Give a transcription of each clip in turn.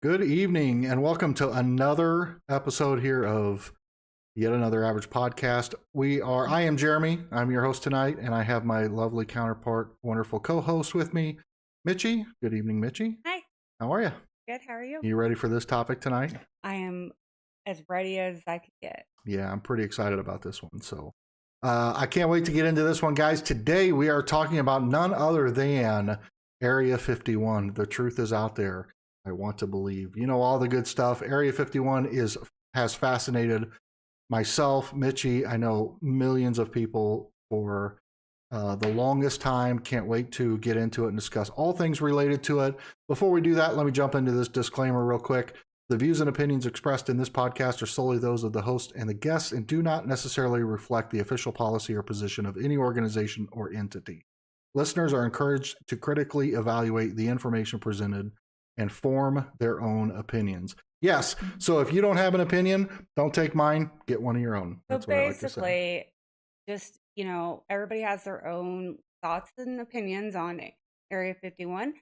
Good evening, and welcome to another episode here of Yet Another Average Podcast. I am Jeremy. I'm your host tonight, and I have my lovely counterpart, wonderful co host with me, Mitchie. Good evening, Mitchie. Hi, How are you? good. How are you? You ready for this topic tonight? I am as ready as I could get. Yeah, I'm pretty excited about this one. I can't wait to get into this one, guys. Today, we are talking about none other than Area 51. The truth is out there. I want to believe. You know, all the good stuff. Area 51 has fascinated myself, Mitchie. I know millions of people for the longest time. Can't wait to get into it and discuss all things related to it. Before we do that, let me jump into this disclaimer real quick. The views and opinions expressed in this podcast are solely those of the host and the guests and do not necessarily reflect the official policy or position of any organization or entity. Listeners are encouraged to critically evaluate the information presented and form their own opinions. Yes, so if you don't have an opinion, don't take mine, get one of your own. So That's what I like to say. just, everybody has their own thoughts and opinions on Area 51.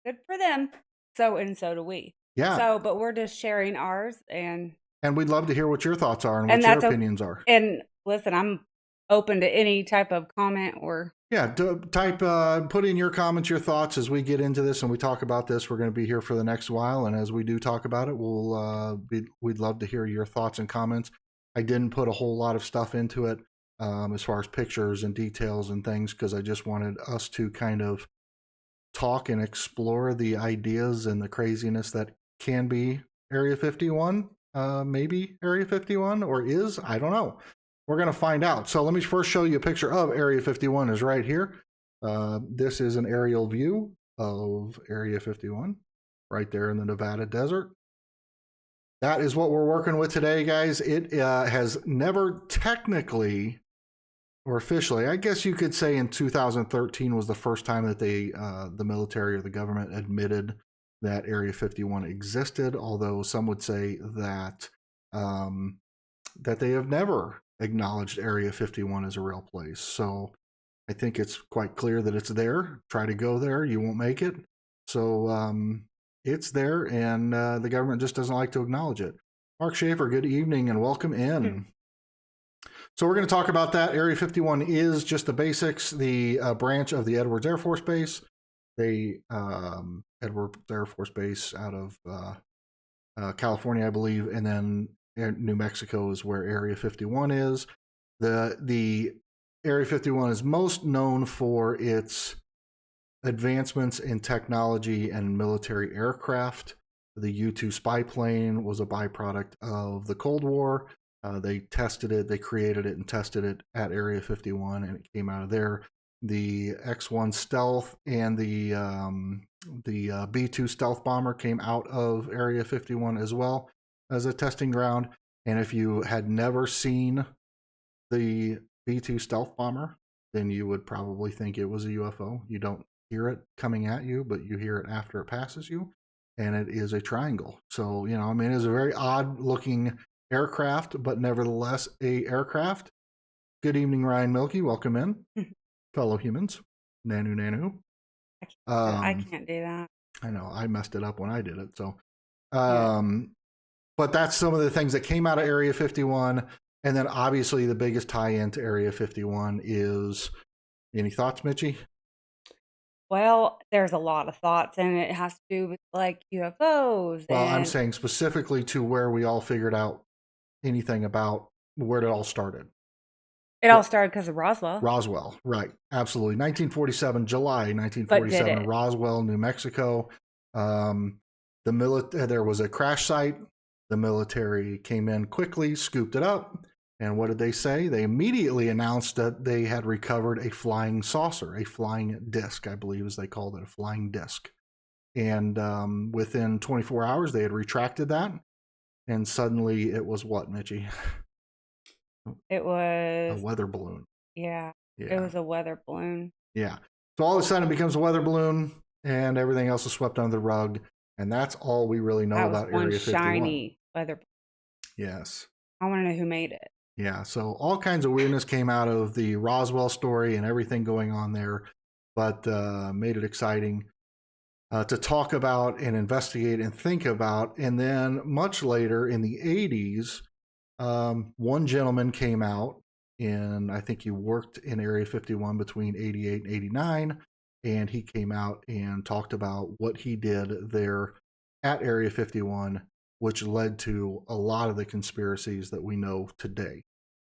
Good for them. So do we. Yeah, But we're just sharing ours and we'd love to hear what your thoughts are and what and your that's opinions are. and listen, I'm open to any type of comment or Yeah, put in your comments, your thoughts as we get into this and we talk about this. We're going to be here for the next while, and as we do talk about it, we'd love to hear your thoughts and comments. I didn't put a whole lot of stuff into it as far as pictures and details and things because I just wanted us to kind of talk and explore the ideas and the craziness that can be Area 51, maybe Area 51 or is, I don't know. We're going to find out. So let me first show you a picture of Area 51 is right here. This is an aerial view of Area 51 right there in the Nevada desert. That is what we're working with today, guys. It has never technically or officially, I guess you could say in 2013 was the first time that the military or the government admitted that Area 51 existed, although some would say that that they have never acknowledged Area 51 as a real place. So I think it's quite clear that it's there. Try to go there, you won't make it. So it's there, and the government just doesn't like to acknowledge it. Mark Schaefer, good evening and welcome in. So we're going to talk about that. Area 51 is just the basics, the branch of the Edwards Air Force Base. Edwards Air Force Base out of California, I believe, and then New Mexico is where Area 51 is. The Area 51 is most known for its advancements in technology and military aircraft. The U-2 spy plane was a byproduct of the Cold War. They tested it, they created it and tested it at Area 51, and it came out of there. The X-1 stealth and the B-2 stealth bomber came out of Area 51 as well as a testing ground. And if you had never seen the B-2 stealth bomber, then you would probably think it was a UFO. You don't hear it coming at you, but you hear it after it passes you, and it is a triangle. So, it is a very odd looking aircraft, but nevertheless a aircraft. Good evening, Ryan Milkey. Welcome in, fellow humans. Nanu. I can't do that. I know I messed it up when I did it. So, but that's some of the things that came out of Area 51, and then obviously the biggest tie-in to Area 51 is. Any thoughts, Mitchie? Well, there's a lot of thoughts, and it has to do with like UFOs. Well, I'm saying specifically to where we all figured out anything about where it all started. It all started because of Roswell. Roswell, right. Absolutely. 1947, July 1947, Roswell, New Mexico. There was a crash site. The military came in quickly, scooped it up. And what did they say? They immediately announced that they had recovered a flying saucer, a flying disc, I believe as they called it, a flying disc. And within 24 hours, they had retracted that. And suddenly it was what, Mitchie? It was a weather balloon. Yeah. It was a weather balloon. Yeah. So all of a sudden it becomes a weather balloon and everything else is swept under the rug. And that's all we really know about Area 51. Shiny weather balloon. Yes. I want to know who made it. Yeah. So all kinds of weirdness came out of the Roswell story and everything going on there, but made it exciting. to talk about and investigate and think about. And then much later in the 80s, one gentleman came out, and I think he worked in Area 51 between 88 and 89. And he came out and talked about what he did there at Area 51, which led to a lot of the conspiracies that we know today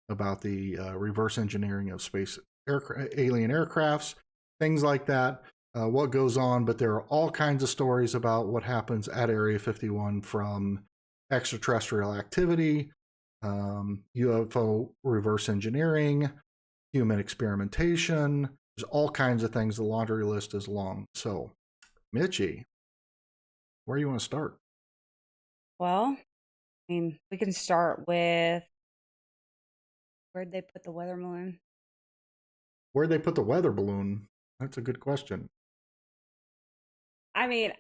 about the reverse engineering of alien aircrafts, things like that, what goes on. But there are all kinds of stories about what happens at Area 51, from extraterrestrial activity, UFO reverse engineering, human experimentation. There's all kinds of things. The laundry list is long. So, Mitchie, where do you want to start? Well, I mean, we can start with where'd they put the weather balloon? Where'd they put the weather balloon? That's a good question. I mean,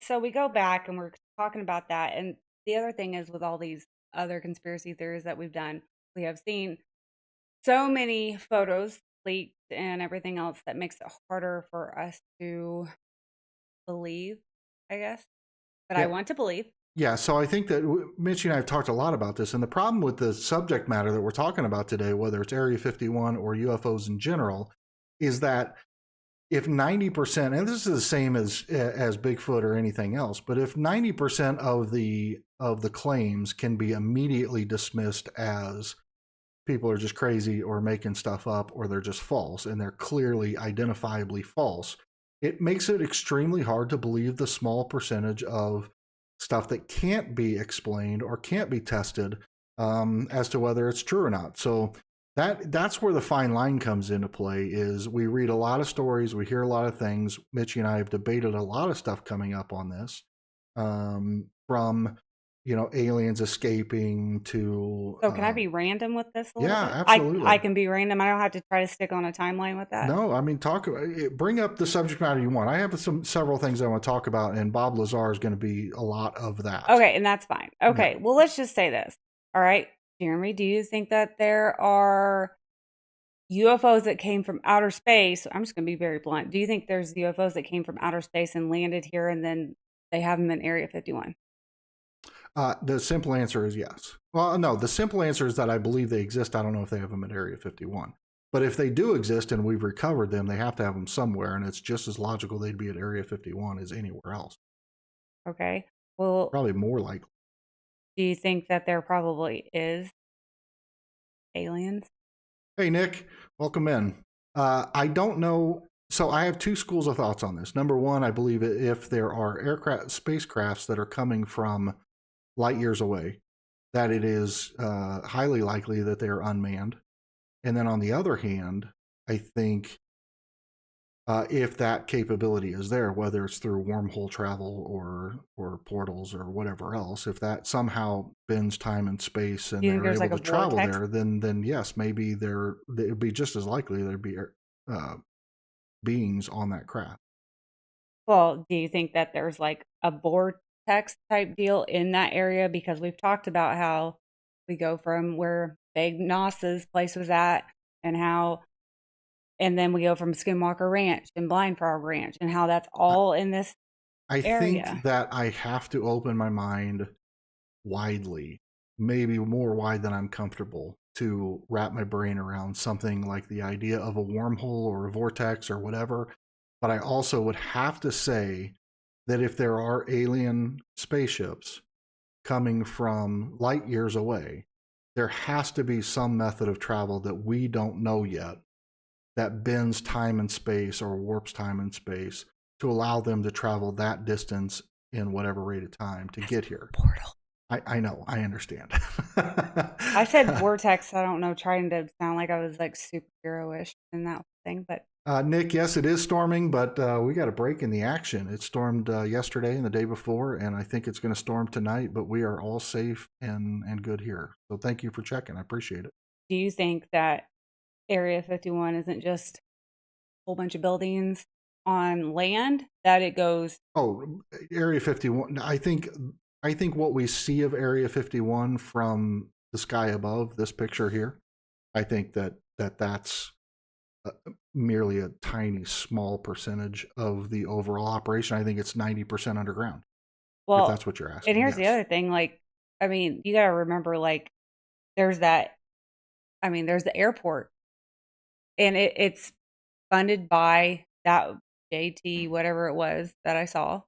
so we go back and we're talking about that. And the other thing is, with all these other conspiracy theories that we've done, we have seen so many photos leaked and everything else that makes it harder for us to believe, I guess. But I Yeah. want to believe. Yeah, so I think that Mitchie and I have talked a lot about this, and the problem with the subject matter that we're talking about today, whether it's Area 51 or UFOs in general, is that if 90%, and this is the same as Bigfoot or anything else, but if 90% of the claims can be immediately dismissed as people are just crazy or making stuff up, or they're just false, and they're clearly identifiably false, it makes it extremely hard to believe the small percentage of stuff that can't be explained or can't be tested as to whether it's true or not. So that's where the fine line comes into play. Is we read a lot of stories, we hear a lot of things. Mitchie and I have debated a lot of stuff coming up on this, from aliens escaping to. So can I be random with this a little Yeah, bit? absolutely. I can be random. I don't have to try to stick on a timeline with that. No, I mean, bring up the subject matter you want. I have several things I want to talk about, and Bob Lazar is going to be a lot of that. Okay, and that's fine. Okay, Yeah. well, let's just say this. All right, Jeremy, do you think that there are UFOs that came from outer space? I'm just going to be very blunt. Do you think there's UFOs that came from outer space and landed here, and then they have them in Area 51? The simple answer is yes. Well, no, the simple answer is that I believe they exist. I don't know if they have them at Area 51. But if they do exist and we've recovered them, they have to have them somewhere, and it's just as logical they'd be at Area 51 as anywhere else. Okay, well, Probably more likely. do you think that there probably is aliens? Hey, Nick, welcome in. I don't know. So I have two schools of thoughts on this. Number one, I believe if there are spacecrafts that are coming from light years away, that it is highly likely that they are unmanned. And then on the other hand, I think if that capability is there, whether it's through wormhole travel or portals or whatever else, if that somehow bends time and space and they're able to travel there, then yes, maybe it would be just as likely there'd be beings on that craft. Well, do you think that there's like a vortex type deal in that area? Because we've talked about how we go from where Big Nos's place was at, and then we go from Skinwalker Ranch and Blind Frog Ranch, and how that's all in this area. Think that I have to open my mind widely, maybe more wide than I'm comfortable, to wrap my brain around something like the idea of a wormhole or a vortex or whatever. But I also would have to say that if there are alien spaceships coming from light years away, there has to be some method of travel that we don't know yet that bends time and space or warps time and space to allow them to travel that distance in whatever rate of time to get here. Portal. I know, I understand. I said vortex, I don't know, trying to sound like I was like superhero-ish in that thing, but Nick, yes, it is storming, but we got a break in the action. It stormed yesterday and the day before, and I think it's going to storm tonight, but we are all safe and good here. So thank you for checking. I appreciate it. do you think that Area 51 isn't just a whole bunch of buildings on land, that it goes? Oh, Area 51. I think what we see of Area 51 from the sky above, this picture here, I think that's merely a tiny, small percentage of the overall operation. I think it's 90% underground, if Well, that's what you're and asking. here's the Yes. other thing, like, I mean, you gotta remember, like, there's that I mean, there's the airport, and it's funded by that JT, whatever it was that I saw,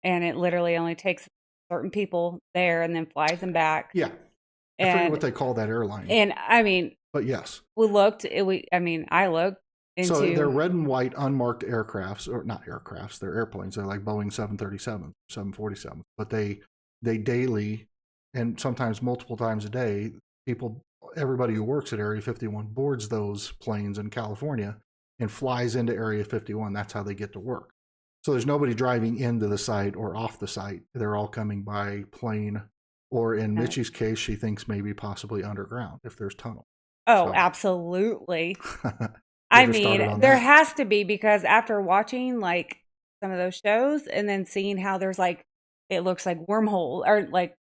and it literally only takes certain people there and then flies them back, Yeah. I forget and what they call that airline, I mean, but yes. I looked So they're into red and white unmarked aircrafts, or not aircrafts, they're airplanes. They're like Boeing 737, 747. But they daily, and sometimes multiple times a day, people, everybody who works at Area 51 boards those planes in California and flies into Area 51. That's how they get to work. So there's nobody driving into the site or off the site. They're all coming by plane, or in Mitchie's case, she thinks maybe possibly underground if there's tunnel. oh, So absolutely. get I her started mean, on there that. has to be because after watching like some of those shows and then seeing how there's like it looks like wormhole or like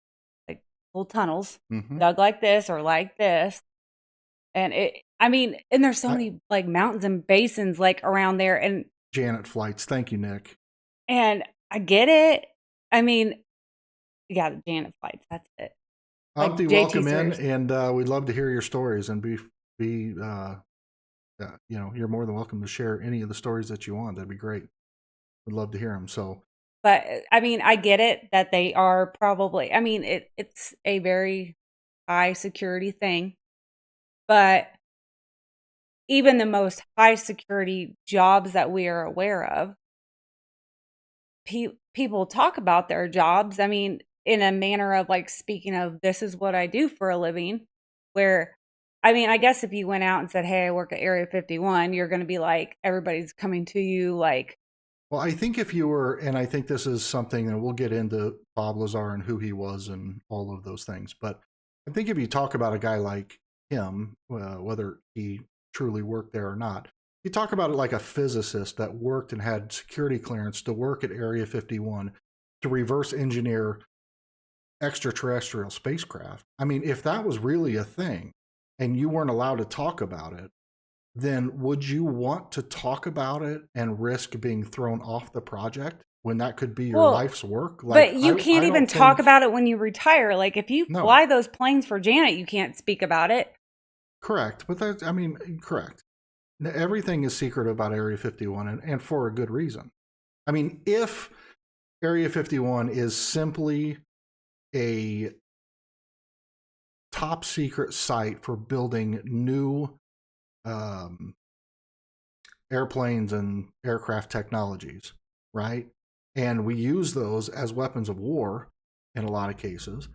little tunnels Mm-hmm. dug like this or like this. And I mean, and there's so many like mountains and basins like around there Janet flights. Thank you, Nick. and I get it. I mean, yeah, the Janet flights, that's it. Like Humpty, JT welcome in, series. and we'd love to hear your stories. And you're more than welcome to share any of the stories that you want. That'd be great. We'd love to hear them. So, But I mean, I get it that they are probably I mean, it's a very high security thing. But even the most high security jobs that we are aware of, people talk about their jobs. I mean, in a manner of like speaking of this is what I do for a living, where I mean, I guess if you went out and said, "Hey, I work at Area 51," you're going to be like everybody's coming to you like, well, I think if you were, and I think this is something that we'll get into Bob Lazar and who he was and all of those things. But I think if you talk about a guy like him, whether he truly worked there or not, you talk about it like a physicist that worked and had security clearance to work at Area 51 to reverse engineer extraterrestrial spacecraft. I mean, if that was really a thing and you weren't allowed to talk about it, then would you want to talk about it and risk being thrown off the project when that could be your well, life's work? but Like, you I can't even don't talk think, about it when you retire. Like if you no, fly those planes for Janet, you can't speak about it. correct. But that's, I mean, correct. Everything is secret about Area 51, and for a good reason. I mean, if Area 51 is simply a top secret site for building new um, airplanes and aircraft technologies, right? And we use those as weapons of war in a lot of cases.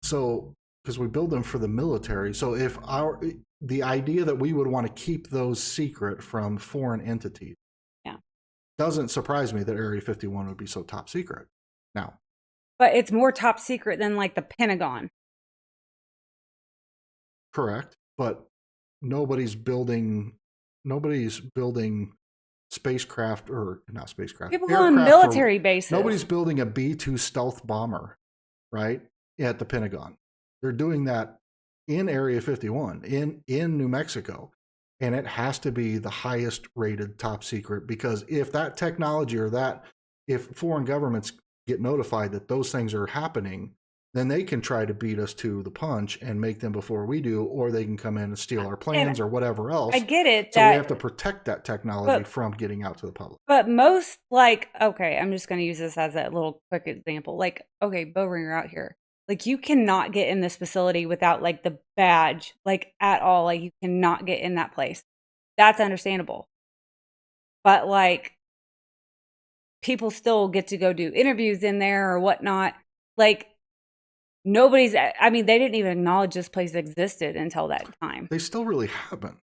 So, because we build them for the military. So, if the idea that we would want to keep those secret from foreign entities, Yeah. doesn't surprise me that Area 51 would be so top secret. Now, But it's more top secret than like the Pentagon. correct, but nobody's building spacecraft, or not spacecraft, People go on aircraft for, military bases. nobody's building a B-2 stealth bomber, right, at the Pentagon. They're doing that in Area 51 in New Mexico, and it has to be the highest rated top secret, because if that technology if foreign governments get notified that those things are happening, then they can try to beat us to the punch and make them before we do, or they can come in and steal our plans or whatever else. I get it. So we have to protect that technology but, from getting out to the public. But most like, okay, I'm just going to use this as a little quick example. Like, okay, Bowringer out here. Like you cannot get in this facility without like the badge, like at all. Like you cannot get in that place. That's understandable. But like people still get to go do interviews in there or whatnot. Like I mean, they didn't even acknowledge this place existed until that time. They still really haven't.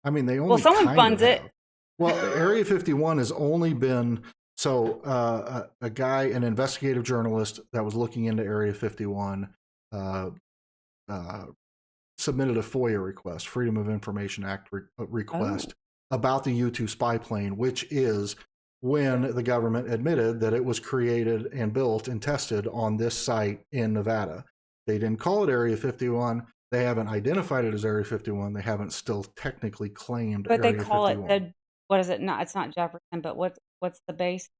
I mean, they only Well, someone kind funds of it. have. Well, Area 51 has only been, so a guy, an investigative journalist that was looking into Area 51, submitted a FOIA request, Freedom of Information Act request, about the U-2 spy plane, which is when the government admitted that it was created and built and tested on this site in Nevada. They didn't call it Area 51. They haven't identified it as Area 51. They haven't still technically claimed But they Area call it 51. the what is it? Not it's not Jefferson, but what's the base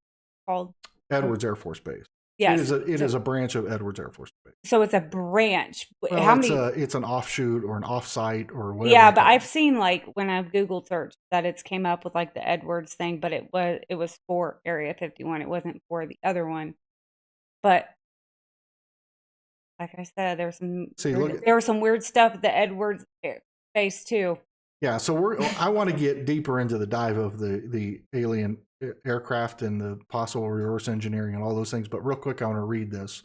called? Edwards Air Force Base. Yes. It is a branch of Edwards Air Force Base. So it's a branch. Well, How many? it's an offshoot or an offsite or whatever. Yeah, you but call I've it. seen like when I've Googled search that it's came up with like the Edwards thing, but it was for Area 51. It wasn't for the other one. But like I said, See, there was some weird stuff at the Edwards base too. yeah. So I want to get deeper into the dive of the alien aircraft and the possible reverse engineering and all those things. But real quick, I want to read this.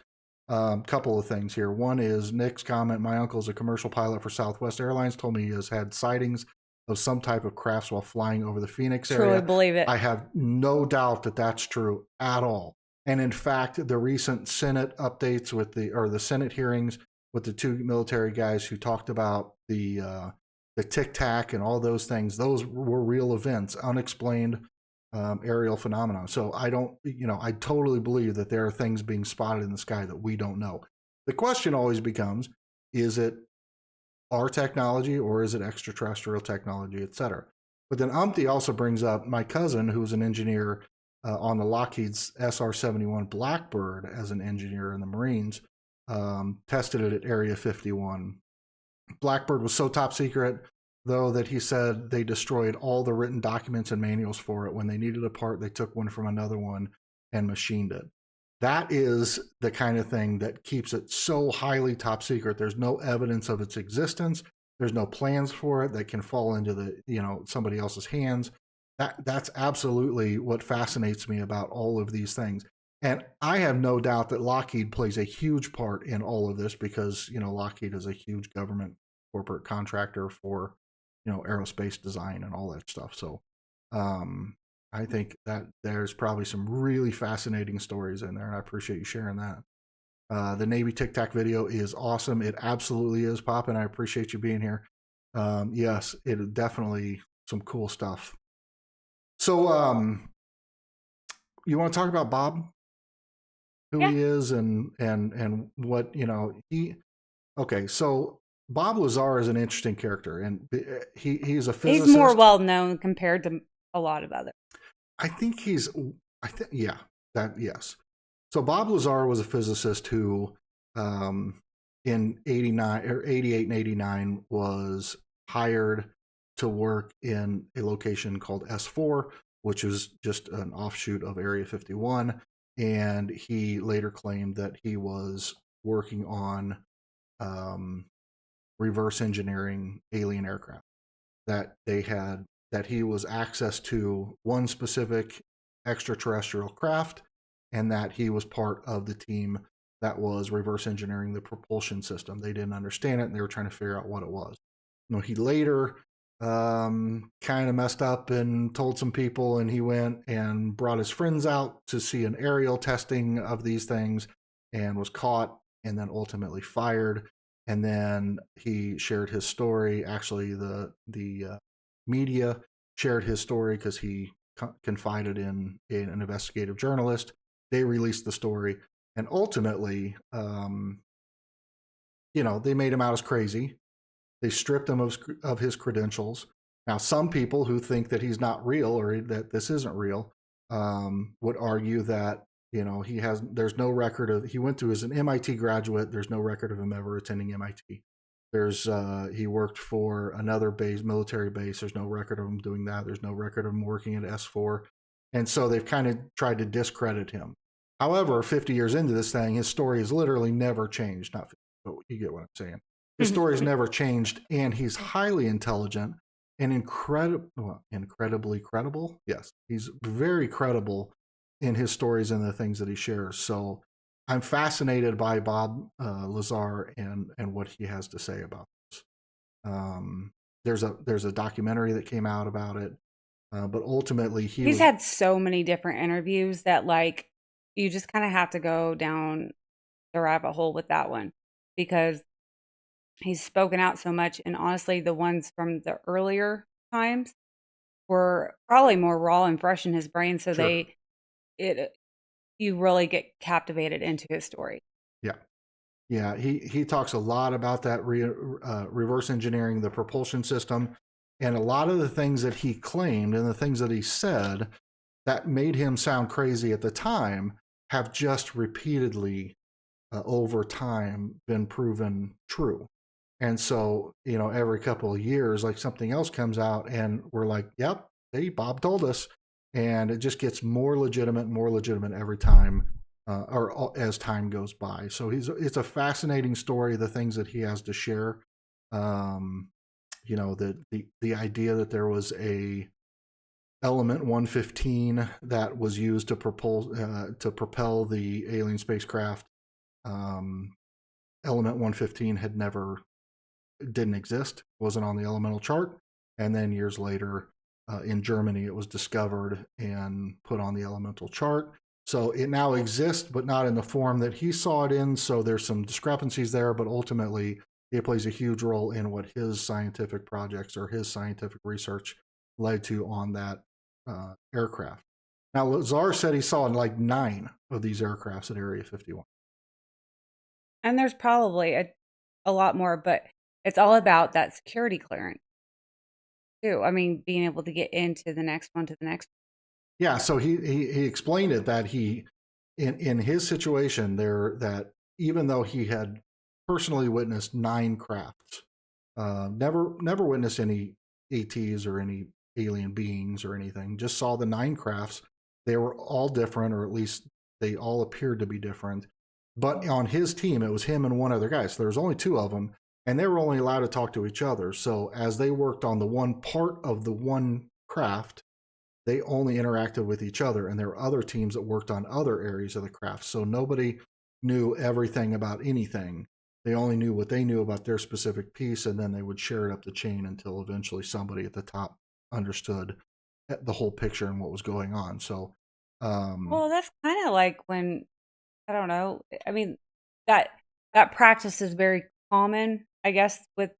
Couple of things here. One is Nick's comment. My uncle's a commercial pilot for Southwest Airlines. Told me he has had sightings of some type of crafts while flying over the Phoenix area. Truly believe it. I have no doubt that that's true at all. And in fact, the recent Senate updates the Senate hearings with the two military guys who talked about the Tic Tac and all those things, those were real events, unexplained aerial phenomena. So I totally believe that there are things being spotted in the sky that we don't know. The question always becomes, is it our technology or is it extraterrestrial technology, et cetera? But then Umpty also brings up my cousin, who's an engineer on the Lockheed's SR-71 Blackbird as an engineer in the Marines, tested it at Area 51. Blackbird was so top secret, though, that he said they destroyed all the written documents and manuals for it. When they needed a part, they took one from another one and machined it. That is the kind of thing that keeps it so highly top secret. There's no evidence of its existence. There's no plans for it that can fall into somebody else's hands. That's absolutely what fascinates me about all of these things. And I have no doubt that Lockheed plays a huge part in all of this because, Lockheed is a huge government corporate contractor for, aerospace design and all that stuff. So I think that there's probably some really fascinating stories in there, and I appreciate you sharing that. The Navy Tic Tac video is awesome. It absolutely is, Pop, and I appreciate you being here. Yes, it is definitely some cool stuff. So, you want to talk about Bob, who Yeah. he is, and what he? Okay, so Bob Lazar is an interesting character, and he's a physicist. He's more well known compared to a lot of others. I think yeah, yes. So Bob Lazar was a physicist who, in 89 or 88 and 89 was hired to work in a location called S4, which is just an offshoot of Area 51. And he later claimed that he was working on reverse engineering alien aircraft, that he was access to one specific extraterrestrial craft, and that he was part of the team that was reverse engineering the propulsion system. They didn't understand it, and they were trying to figure out what it was. He later kind of messed up and told some people, and he went and brought his friends out to see an aerial testing of these things and was caught and then ultimately fired. And then he shared his story. Actually, the media shared his story because he confided in an investigative journalist. They released the story, and ultimately, they made him out as crazy. They stripped him of his credentials. Now, some people who think that he's not real or that this isn't real would argue that there's no record of he went to as an MIT graduate. There's no record of him ever attending MIT. He worked for another military base. There's no record of him doing that. There's no record of him working at S4. And so they've kind of tried to discredit him. However, 50 years into this thing, his story has literally never changed. Not 50, but you get what I'm saying. His story has never changed, and he's highly intelligent and incredibly credible. Yes, he's very credible in his stories and the things that he shares. So I'm fascinated by Bob Lazar and what he has to say about this. There's a documentary that came out about it, but ultimately he's had so many different interviews that like you just kind of have to go down the rabbit hole with that one because he's spoken out so much, and honestly, the ones from the earlier times were probably more raw and fresh in his brain. So you really get captivated into his story. Yeah. Yeah, he talks a lot about that reverse engineering the propulsion system, and a lot of the things that he claimed and the things that he said that made him sound crazy at the time have just repeatedly over time been proven true. And so, every couple of years, like something else comes out, and we're like, "Yep, hey, Bob told us," and it just gets more legitimate every time, or as time goes by. So it's a fascinating story. The things that he has to share, um, the idea that there was a element 115 that was used to propel the alien spacecraft. Um, element 115 didn't exist, wasn't on the elemental chart, and then years later, in Germany, it was discovered and put on the elemental chart. So it now exists, but not in the form that he saw it in. So there's some discrepancies there, but ultimately, it plays a huge role in what his scientific projects or his scientific research led to on that aircraft. Now, Lazar said he saw like 9 of these aircrafts at Area 51. And there's probably a lot more, but it's all about that security clearance too. I mean, being able to get into the next one to the next. Yeah, so he explained it that he in his situation there, that even though he had personally witnessed 9 crafts, never witnessed any ATs or any alien beings or anything, just saw the 9 crafts. They were all different, or at least they all appeared to be different. But on his team, it was him and one other guy. So there was only 2 of them, and they were only allowed to talk to each other. So as they worked on the one part of the one craft, they only interacted with each other, and there were other teams that worked on other areas of the craft. So nobody knew everything about anything. They only knew what they knew about their specific piece, and then they would share it up the chain until eventually somebody at the top understood the whole picture and what was going on. So, Well, that's kind of like when, I don't know. I mean, that that practice is very common, I guess, with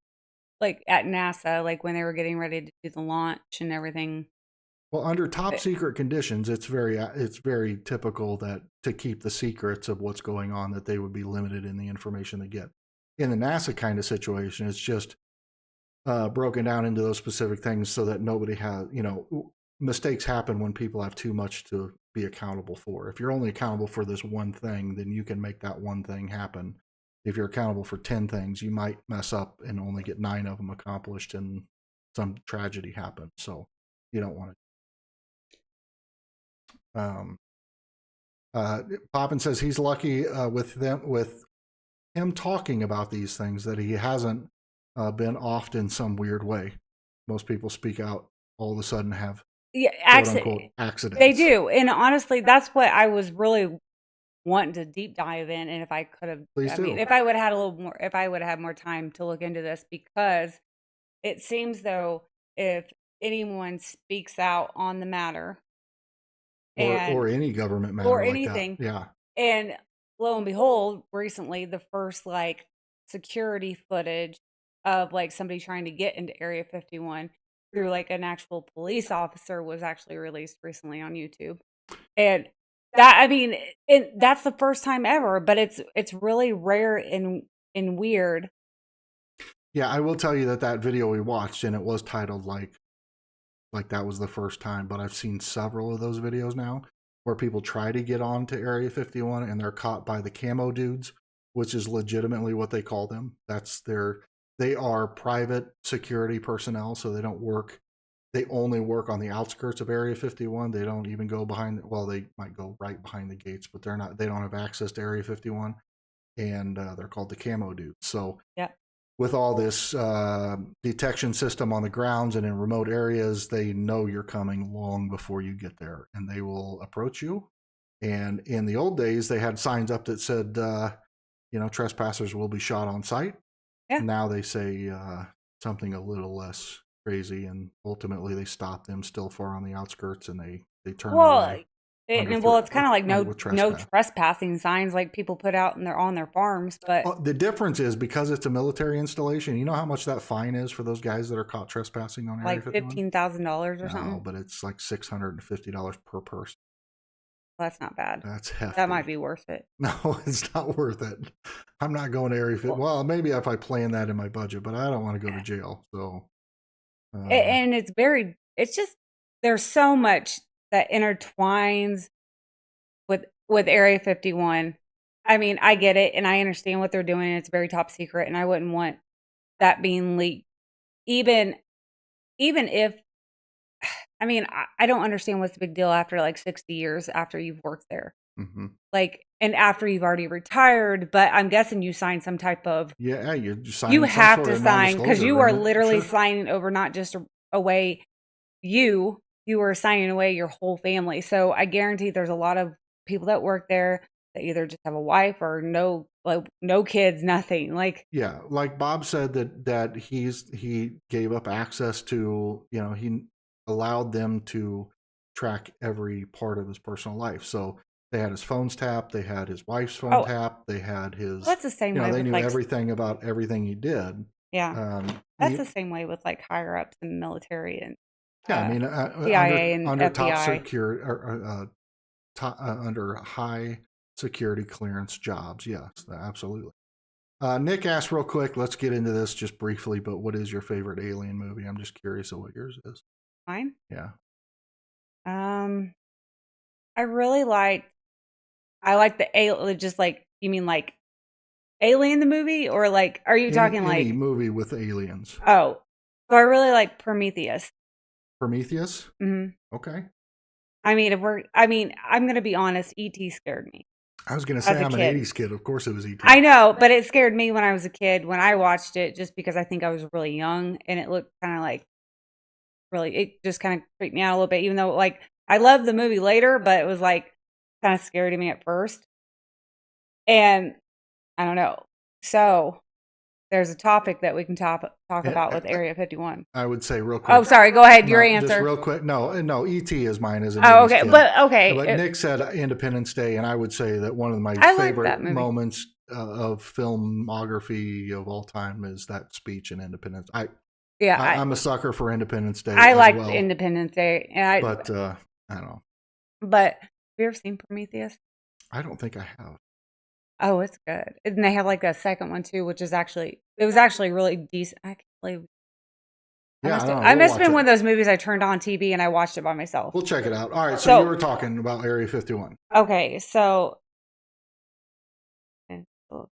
like at NASA, like when they were getting ready to do the launch and everything. well, under top But secret conditions, it's very typical that to keep the secrets of what's going on, that they would be limited in the information they get. In the NASA kind of situation, it's just broken down into those specific things so that nobody has, mistakes happen when people have too much to be accountable for. If you're only accountable for this one thing, then you can make that one thing happen. If you're accountable for 10 things, you might mess up and only get 9 of them accomplished, and some tragedy happens. So you don't want to. Poppin says he's lucky with him talking about these things, that he hasn't been off in some weird way. Most people speak out all of a sudden have yeah, quote unquote they accidents. do. And honestly, that's what I was really wanting to deep dive in. And if I could have, Please I mean, do. if I would have had a little more, if I would have had more time to look into this, because it seems though if anyone speaks out on the matter Or and any government or matter like that. anything, Yeah. and lo and behold, recently the first like security footage of like somebody trying to get into Area 51 through like an actual police officer was actually released recently on YouTube. And that, I mean, that's the first time ever, but it's really rare and weird. Yeah, I will tell you that video we watched, and it was titled like that was the first time, but I've seen several of those videos now where people try to get on to Area 51 and they're caught by the camo dudes, which is legitimately what they call them. They are private security personnel, so they only work on the outskirts of Area 51. They don't even go behind, well, they might go right behind the gates, but they don't have access to Area 51, and they're called the camo dudes. So Yeah. with all this detection system on the grounds and in remote areas, they know you're coming long before you get there, and they will approach you. And in the old days, they had signs up that said, trespassers will be shot on sight. Yeah. Now they say something a little less crazy, and ultimately they stop them still far on the outskirts, and they turn Well, away under it's kind of like with no trespass. trespassing signs like people put out on their farms, but The difference is because it's a military installation. You know how much that fine is for those guys that are caught trespassing on Area like 51? $15,000 or No, something. but it's like $650 per person. that's not bad. That's hefty. That might be worth it. No, it's not worth it. I'm not going to Area 50. Well, maybe if I plan that in my budget, but I don't want to go to jail. So, And it's just, there's so much that intertwines with Area 51. I mean, I get it and I understand what they're doing. It's very top secret and I wouldn't want that being leaked. Even if, I mean, I don't understand what's the big deal after like 60 years after you've worked there. mm-hmm. Like, and after you've already retired, but I'm guessing you signed some type of, Yeah, you have to sign because you are literally sure. signing over not just away you are signing away your whole family. So I guarantee there's a lot of people that work there that either just have a wife or no kids, nothing. Like, yeah, like Bob said that he gave up access to, he allowed them to track every part of his personal life. So they had his phones tapped, they had his wife's phone tapped, they had his. That's the same way. They with knew like, everything about everything he did. Yeah, that's the same way with like higher ups in the military and yeah. I mean, CIA under and top FBI. security or under high security clearance jobs. Yes, absolutely. Nick asked real quick. Let's get into this just briefly. But what is your favorite Alien movie? I'm just curious of what yours is. Mine? Yeah. I really I like the Alien. Just like, you mean like Alien the movie, or like, are you talking any like movie with aliens? Oh, so I really like Prometheus. Prometheus. Mm-hmm. Okay. I mean, I'm gonna be honest. E.T. scared me. I was gonna say I'm an '80s kid. Of course, it was E.T. I know, but it scared me when I was a kid when I watched it, just because I think I was really young and it looked kind of like it just kind of freaked me out a little bit. Even though, like, I loved the movie later, but it was like kind of scary to me at first. And I don't know. So there's a topic that we can talk about with Area 51. I would say real quick. Oh, sorry. Go ahead. Your answer. Just real quick. No. E.T. is mine as an Oh, okay. kid. But okay. But Nick said Independence Day, and I would say that one of my favorite moments of filmography of all time is that speech in Independence. I'm a sucker for Independence Day. I liked Independence Day, and I don't know. But have you ever seen Prometheus? I don't think I have. Oh, it's good. And they have like a second one too, which is actually really decent. I can't believe. I must have been one of those movies I turned on TV and I watched it by myself. We'll check it out. All right, so you were talking about Area 51. Okay, so well,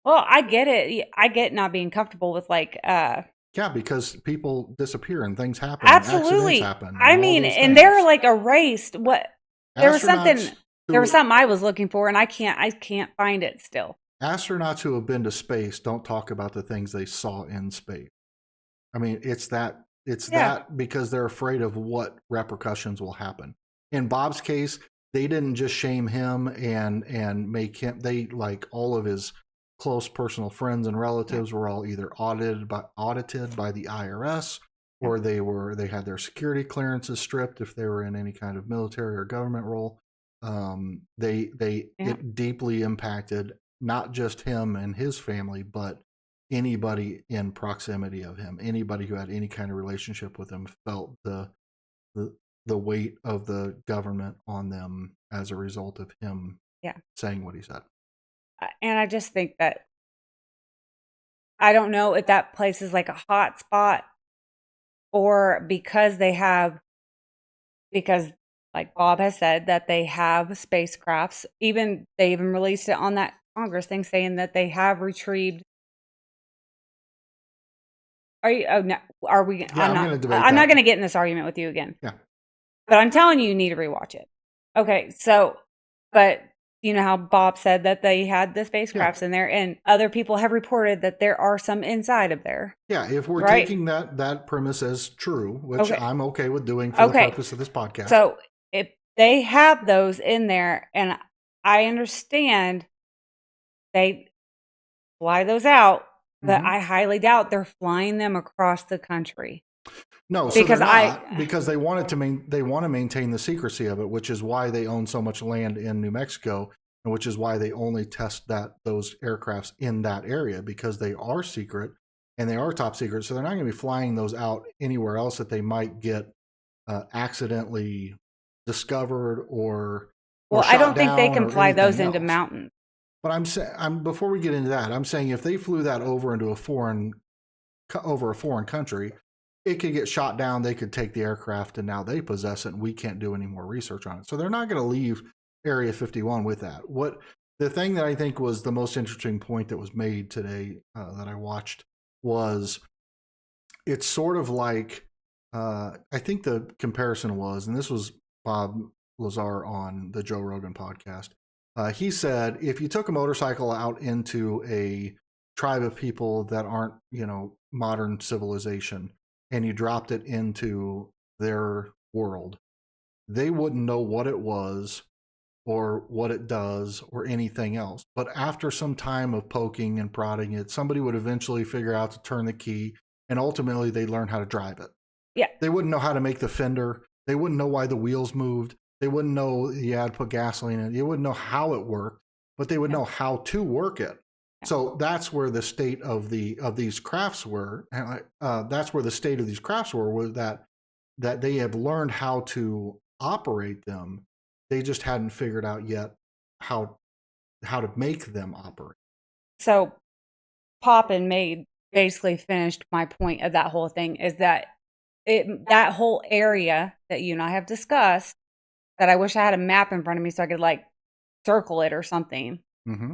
I get it. I get not being comfortable with like yeah, because people disappear and things happen. Absolutely. Happen, I mean, and they're like erased. There was something I was looking for, and I can't find it still. Astronauts who have been to space don't talk about the things they saw in space. I mean, it's that because they're afraid of what repercussions will happen. In Bob's case, they didn't just shame him and make him. They, like, all of his close personal friends and relatives were all either audited by the IRS, or they had their security clearances stripped if they were in any kind of military or government role. It deeply impacted not just him and his family, but anybody in proximity of him. Anybody who had any kind of relationship with him felt the weight of the government on them as a result of him saying what he said. And I just think that, I don't know if that place is like a hot spot, or because like Bob has said, that they have spacecrafts. They even released it on that Congress thing saying that they have retrieved. Are you? Oh no. Are we? Yeah, I'm not going to get in this argument with you again. Yeah. But I'm telling you need to rewatch it. Okay. So, but you know how Bob said that they had the spacecrafts in there, and other people have reported that there are some inside of there. Yeah. If we're taking that premise as true, which I'm okay with doing for the purpose of this podcast. So if they have those in there, and I understand they fly those out, but I highly doubt they're flying them across the country. No, so because they want to maintain the secrecy of it, which is why they own so much land in New Mexico, and which is why they only test those aircrafts in that area, because they are secret and they are top secret. So they're not going to be flying those out anywhere else that they might get accidentally discovered or Well, I shot don't think they down can or fly those anything into else. mountains. But I'm before we get into that, I'm saying if they flew that over into over a foreign country, it could get shot down. They could take the aircraft, and now they possess it, and we can't do any more research on it. So they're not going to leave Area 51 with that. What the thing that I think was the most interesting point that was made today that I watched was it's sort of like I think the comparison was, and this was Bob Lazar on the Joe Rogan podcast. He said if you took a motorcycle out into a tribe of people that aren't, modern civilization, and you dropped it into their world, they wouldn't know what it was or what it does or anything else. But after some time of poking and prodding it, somebody would eventually figure out to turn the key, and ultimately they learn how to drive it. Yeah. They wouldn't know how to make the fender. They wouldn't know why the wheels moved. They wouldn't know you had to put gasoline in it. They wouldn't know how it worked, but they would know how to work it. So that's where the state of these crafts were. That's where the state of these crafts were, was that they have learned how to operate them. They just hadn't figured out yet how to make them operate. So Pop and Maid basically finished my point of that whole thing, is that that whole area that you and I have discussed, that I wish I had a map in front of me so I could like circle it or something. Mm-hmm.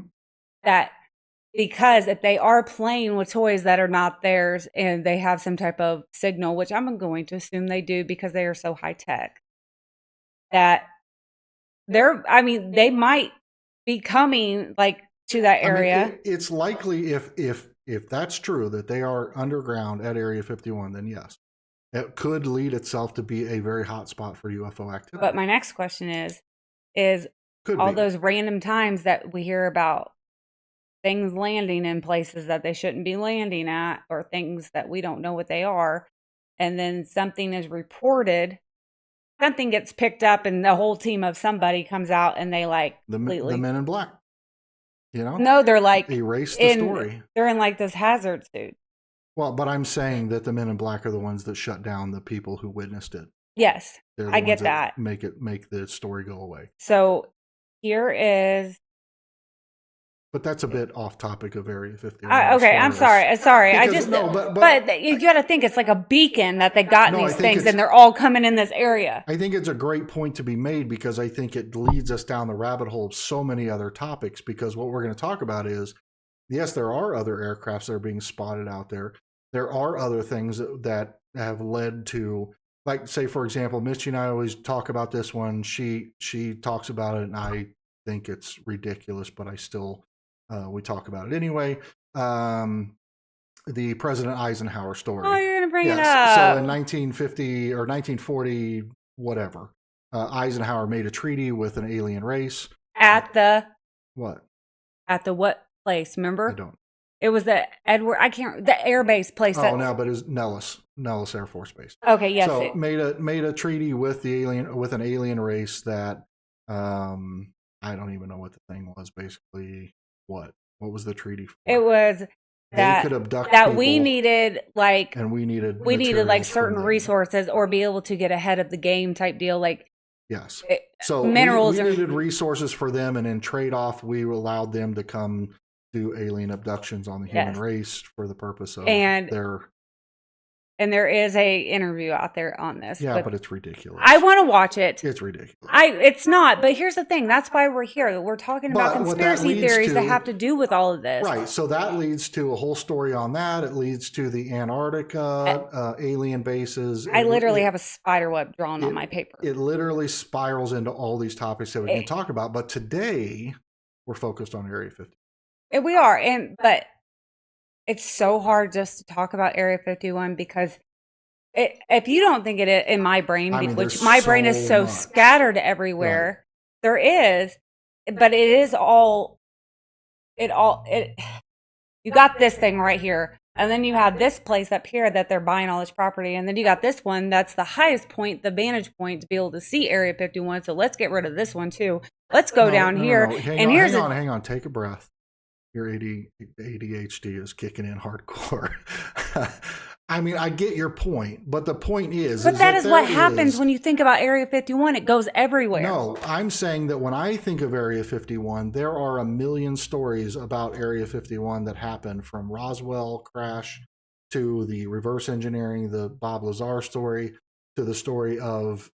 That because if they are playing with toys that are not theirs and they have some type of signal, which I'm going to assume they do because they are so high tech, that they might be coming like to that area. It's likely if that's true that they are underground at Area 51, then yes, it could lead itself to be a very hot spot for UFO activity. But my next question is could all be. those random times that we hear about things landing in places that they shouldn't be landing at, or things that we don't know what they are, and then something is reported, something gets picked up, and the whole team of somebody comes out and they like the completely Men in Black. No, they're like erase the story. They're in like this hazard suit. Well, but I'm saying that the Men in Black are the ones that shut down the people who witnessed it. Yes, They're I get that. Make the story go away. So here is. But that's a bit off topic of Area 51. Okay, I'm sorry. I just but you got to think it's like a beacon that they got these things, and they're all coming in this area. I think it's a great point to be made, because I think it leads us down the rabbit hole of so many other topics. Because what we're going to talk about is, yes, there are other aircrafts that are being spotted out there. There are other things that have led to, like, say, for example, Mitchie and I always talk about this one. She talks about it, and I think it's ridiculous, but I still. We talk about it anyway. The President Eisenhower story. Oh, you're going to bring it up. So in 1950 or 1940, whatever, Eisenhower made a treaty with an alien race. At the what? At the what place? Remember? I don't. It was the the air base place. Oh no, but it was Nellis Air Force Base. Okay, yes. So made a treaty with an alien race that I don't even know what the thing was. Basically. What was the treaty for? It was that they could abduct that we needed and we needed like certain resources, or be able to get ahead of the game type deal. Like yes, so minerals. We needed resources for them, and in trade off, we allowed them to come do alien abductions on the human race for the purpose of their. And there is a interview out there on this. Yeah, but it's ridiculous. I want to watch it. It's ridiculous. It's not. But here's the thing. That's why we're here. We're talking about conspiracy theories that have to do with all of this. Right. So that leads to a whole story on that. It leads to the Antarctica alien bases. I literally have a spider web drawn on my paper. It literally spirals into all these topics that we can talk about. But today, we're focused on Area 50. We are. But it's so hard just to talk about Area 51 because if you don't think it in my brain, which my brain is so scattered everywhere, there is, but it is all, you got this thing right here. And then you have this place up here that they're buying all this property. And then you got this one that's the highest point, the vantage point to be able to see Area 51. So let's get rid of this one too. Let's go down here. Hang on. Take a breath. Your ADHD is kicking in hardcore. I mean, I get your point, but the point is But that is what there happens is- when you think about Area 51. It goes everywhere. No, I'm saying that when I think of Area 51, there are a million stories about Area 51 that happened, from Roswell crash to the reverse engineering, the Bob Lazar story, to the story of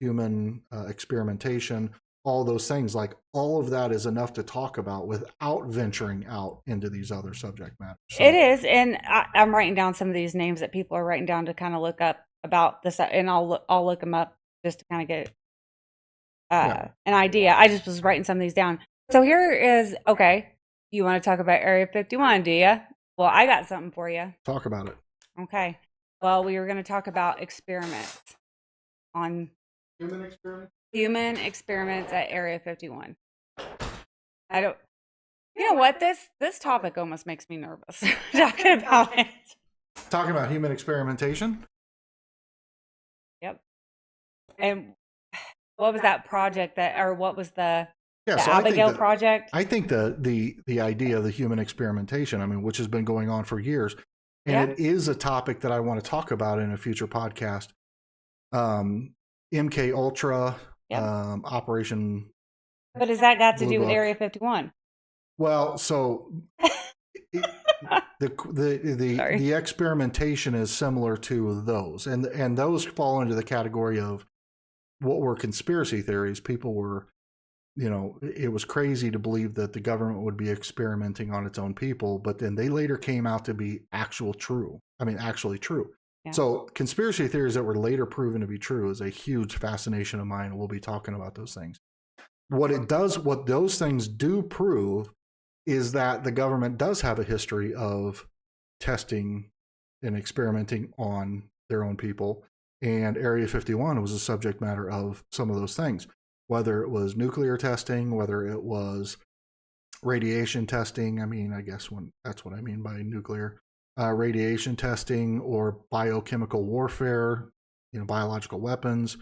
human experimentation. All those things, like all of that is enough to talk about without venturing out into these other subject matters. So, It is, and I'm writing down some of these names that people are writing down to kind of look up about this, and I'll look them up just to kind of get an idea. I just was writing some of these down. So here is, okay, you want to talk about Area 51, do you? Well, I got something for you. talk about it. Okay. Well, we were going to talk about experiments on human experiments at Area 51. I don't. You know what? This topic almost makes me nervous talking about it. Talking about human experimentation. Yep. And what was that project what was the So Abigail project? I think the idea of the human experimentation, I mean, which has been going on for years, and it is a topic that I want to talk about in a future podcast. MK Ultra, Operation. But has that got to Blue do with Book. Area 51? Well, so the experimentation is similar to those, and those fall into the category of what were conspiracy theories. People were, it was crazy to believe that the government would be experimenting on its own people, but then they later came out to be actually true. Yeah. So conspiracy theories that were later proven to be true is a huge fascination of mine, and we'll be talking about those things. What those things do prove is that the government does have a history of testing and experimenting on their own people, and Area 51 was a subject matter of some of those things, whether it was nuclear testing, whether it was radiation testing. I mean, I guess that's what I mean by nuclear. Radiation testing or biochemical warfare, biological weapons,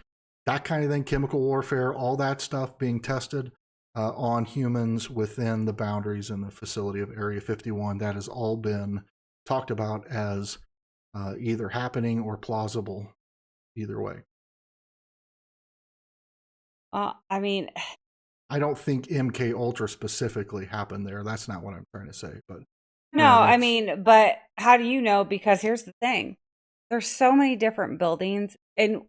that kind of thing, chemical warfare, all that stuff being tested on humans within the boundaries and the facility of Area 51. That has all been talked about as either happening or plausible, either way. I mean, I don't think MK Ultra specifically happened there. That's not what I'm trying to say, but no, I mean, but how do you know? Because here's the thing. There's so many different buildings, and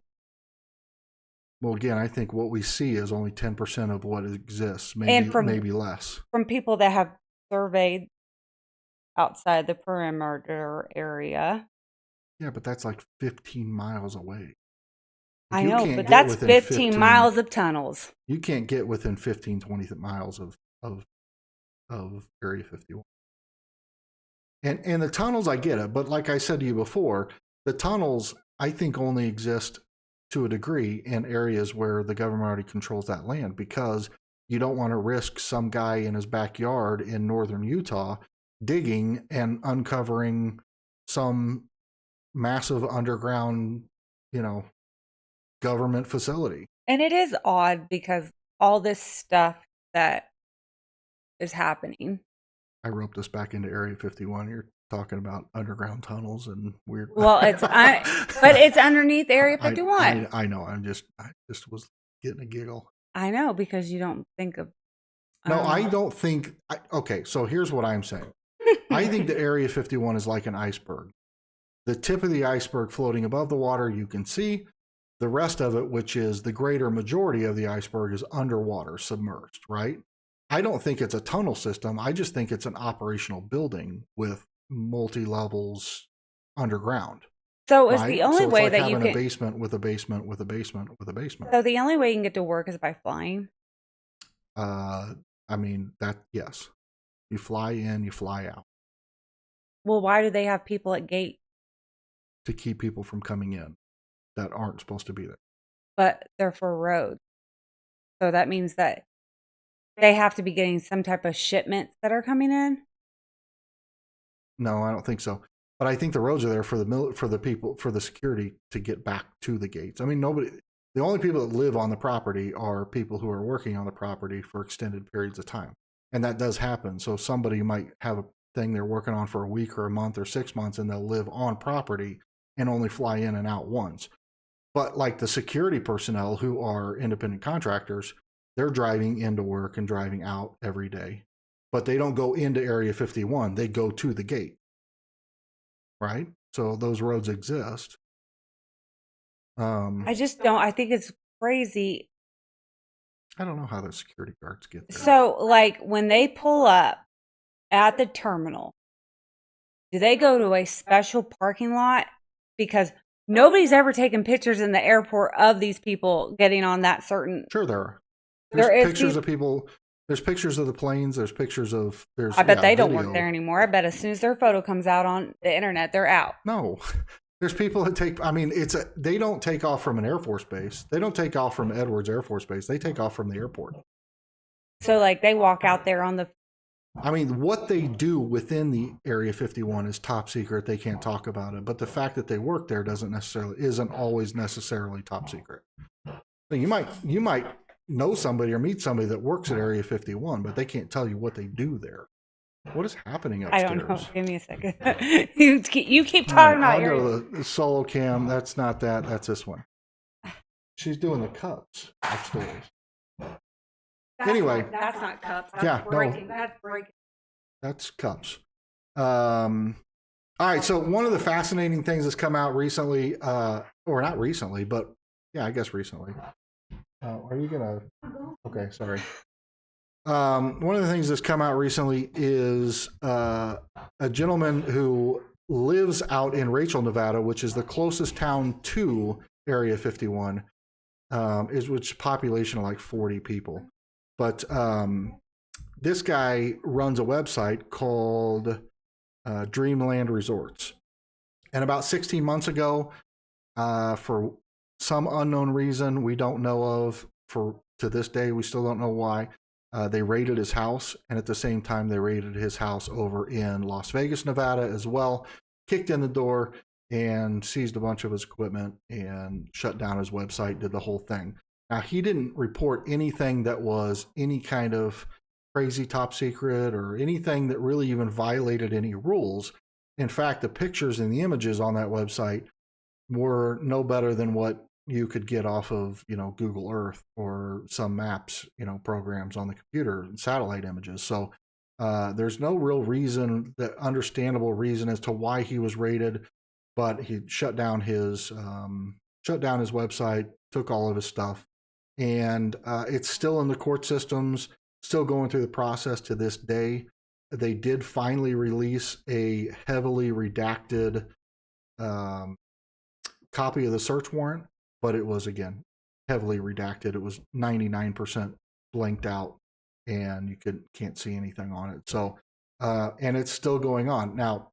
well, again, I think what we see is only 10% of what exists, maybe less. From people that have surveyed outside the perimeter area. Yeah, but that's like 15 miles away. I know, but that's 15 miles of tunnels. You can't get within 15, 20 miles of Area 51. And the tunnels, I get it. But like I said to you before, the tunnels, I think, only exist to a degree in areas where the government already controls that land, because you don't want to risk some guy in his backyard in northern Utah digging and uncovering some massive underground, government facility. And it is odd because all this stuff that is happening. I roped us back into Area 51. You're talking about underground tunnels and weird. Well, but it's underneath Area 51. I know. I just was getting a giggle. I know, because you don't think of. No, I don't think. Okay, so here's what I'm saying. I think that Area 51 is like an iceberg. The tip of the iceberg floating above the water, you can see. The rest of it, which is the greater majority of the iceberg, is underwater, submerged, right? I don't think it's a tunnel system. I just think it's an operational building with multi-levels underground. So it's the only way like that you can. A basement with a basement with a basement with a basement. So the only way you can get to work is by flying? I mean, yes. You fly in, you fly out. Well, why do they have people at gate? To keep people from coming in that aren't supposed to be there. But they're for roads. So that means that they have to be getting some type of shipments that are coming in? No, I don't think so. But I think the roads are there for the people, for the security to get back to the gates. I mean, the only people that live on the property are people who are working on the property for extended periods of time. And that does happen. So somebody might have thing they're working on for a week or a month or 6 months, and they'll live on property and only fly in and out once. But like the security personnel who are independent contractors, they're driving into work and driving out every day. But they don't go into Area 51, they go to the gate. Right? So those roads exist. I just don't. I think it's crazy. I don't know how the security guards get there. So, like, when they pull up at the terminal, do they go to a special parking lot? Because nobody's ever taken pictures in the airport of these people getting on that certain. Sure, there are. There's pictures of people. There's pictures of the planes. There's pictures of. I bet they don't work there anymore. I bet as soon as their photo comes out on the internet, they're out. No, there's people that take. I mean, they don't take off from an Air Force base. They don't take off from Edwards Air Force Base. They take off from the airport. So, like, they walk out there on the. I mean, what they do within the Area 51 is top secret. They can't talk about it. But the fact that they work there isn't always necessarily top secret. So you might know somebody or meet somebody that works at Area 51, but they can't tell you what they do there. What is happening upstairs? I don't know. Give me a second. you keep talking about I'll go to the solo cam. That's not that. That's this one. She's doing the cups upstairs. Anyway, that's not cups. That's yeah, breaking. no, That's breaking. That's cups. All right. So one of the fascinating things that's come out recently, or not recently, but yeah, I guess recently. Are you gonna? Okay, sorry. One of the things that's come out recently is a gentleman who lives out in Rachel, Nevada, which is the closest town to Area 51, which population of like 40 people. But this guy runs a website called Dreamland Resorts. And about 16 months ago, for some unknown reason we don't know of, to this day, we still don't know why, they raided his house. And at the same time, they raided his house over in Las Vegas, Nevada as well, kicked in the door and seized a bunch of his equipment and shut down his website, did the whole thing. Now, he didn't report anything that was any kind of crazy top secret or anything that really even violated any rules. In fact, the pictures and the images on that website were no better than what you could get off of, Google Earth or some maps, programs on the computer, satellite images. So there's no real reason, understandable reason as to why he was raided, but he shut down his website, took all of his stuff. And it's still in the court systems, still going through the process to this day. They did finally release a heavily redacted copy of the search warrant, but it was, again, heavily redacted. It was 99% blanked out, and you can't see anything on it. So, and it's still going on. Now,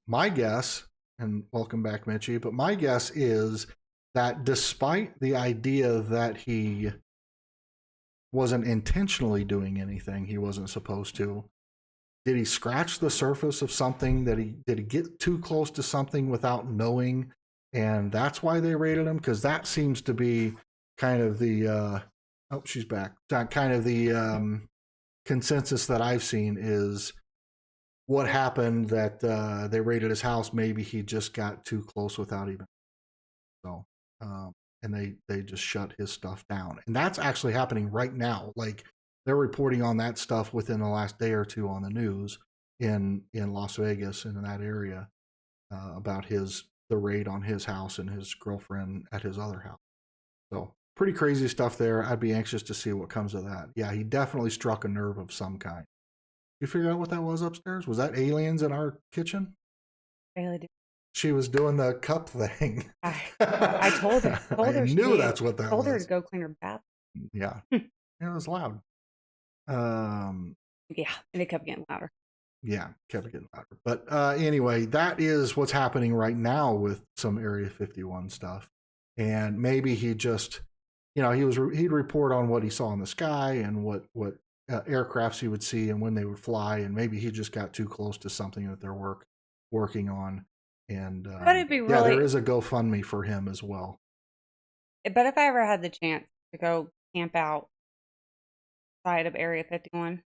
my guess, and welcome back, Mitchie, but my guess is that despite the idea that he wasn't intentionally doing anything he wasn't supposed to, did he scratch the surface of something? Did he get too close to something without knowing? And that's why they raided him? Because that seems to be kind of the, she's back. Kind of the consensus that I've seen is what happened, that they raided his house. Maybe he just got too close without even. So. And they just shut his stuff down. And that's actually happening right now. Like, they're reporting on that stuff within the last day or two on the news in Las Vegas and in that area about the raid on his house and his girlfriend at his other house. So pretty crazy stuff there. I'd be anxious to see what comes of that. Yeah, he definitely struck a nerve of some kind. You figure out what that was upstairs? Was that aliens in our kitchen? Really do. She was doing the cup thing. I told her. I knew that's what that was. Told her to go clean her bath. Yeah. It was loud. Yeah, and it kept getting louder. Yeah, kept getting louder. But anyway, that is what's happening right now with some Area 51 stuff. And maybe he just, he'd report on what he saw in the sky and what aircrafts he would see and when they would fly. And maybe he just got too close to something that they're working on. And but it'd be really, yeah, there is a GoFundMe for him as well. But if I ever had the chance to go camp out side of Area 51,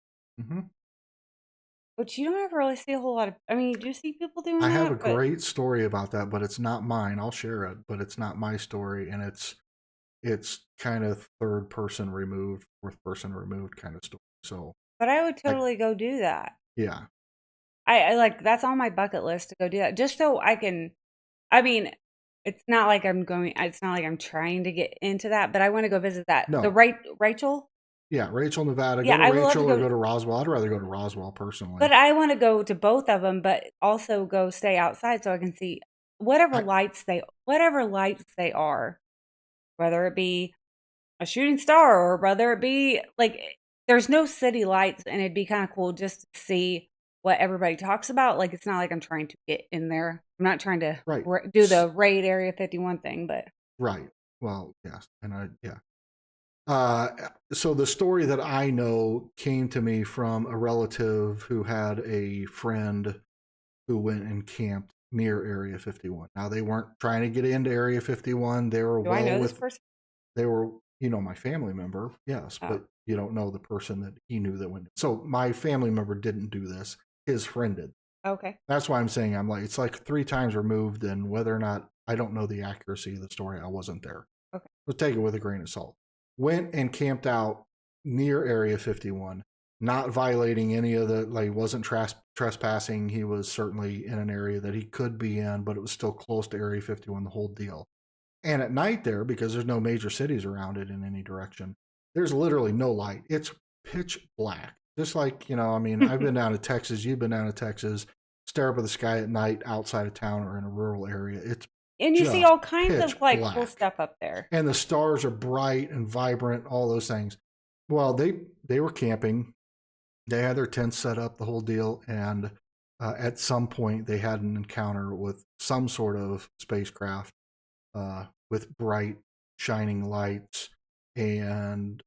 Which you don't ever really see a whole lot of. I mean, you do see people doing I have a that, but great story about that, but it's not mine. I'll share it, but it's not my story, and it's kind of third person removed, fourth person removed kind of story. So I would I totally go do that. yeah. I like that's on my bucket list to go do that, just so I can. I mean, it's not like I'm going. It's not like I'm trying to get into that, but I want to go visit that. The No. right Rachel. Yeah, Rachel, Nevada. Go Yeah, to I would love to Rachel or go. go to Roswell. I'd rather go to Roswell personally. But I want to go to both of them, but also go stay outside so I can see I whatever lights they are, whether it be a shooting star or whether it be like there's no city lights, and it'd be kind of cool just to see what everybody talks about. Like it's not like I'm trying to get in there. I'm not trying to right. do the raid Area 51 thing, but Right. Well, yes. And yeah. Uh, so the story that I know came to me from a relative who had a friend who went and camped near Area 51. Now they weren't trying to get into Area 51. They were do I well know this with person? they were, my family member, yes, Oh, but you don't know the person that he knew that went. So my family member didn't do this. His friend did. okay. That's why I'm saying I'm like it's like 3 times removed, and whether or not I don't know the accuracy of the story, I wasn't there. Okay. So take it with a grain of salt. Went and camped out near Area 51, not violating any of the wasn't trespassing. He was certainly in an area that he could be in, but it was still close to Area 51, the whole deal. And at night there, because there's no major cities around it in any direction, there's literally no light. It's pitch black. Just like, I mean, I've been down to Texas, you've been down to Texas, stare up at the sky at night outside of town or in a rural area. It's And you see just all kinds pitch of like cool black. stuff up there. And the stars are bright and vibrant, all those things. Well, they were camping. They had their tents set up, the whole deal. And at some point, they had an encounter with some sort of spacecraft with bright, shining lights. And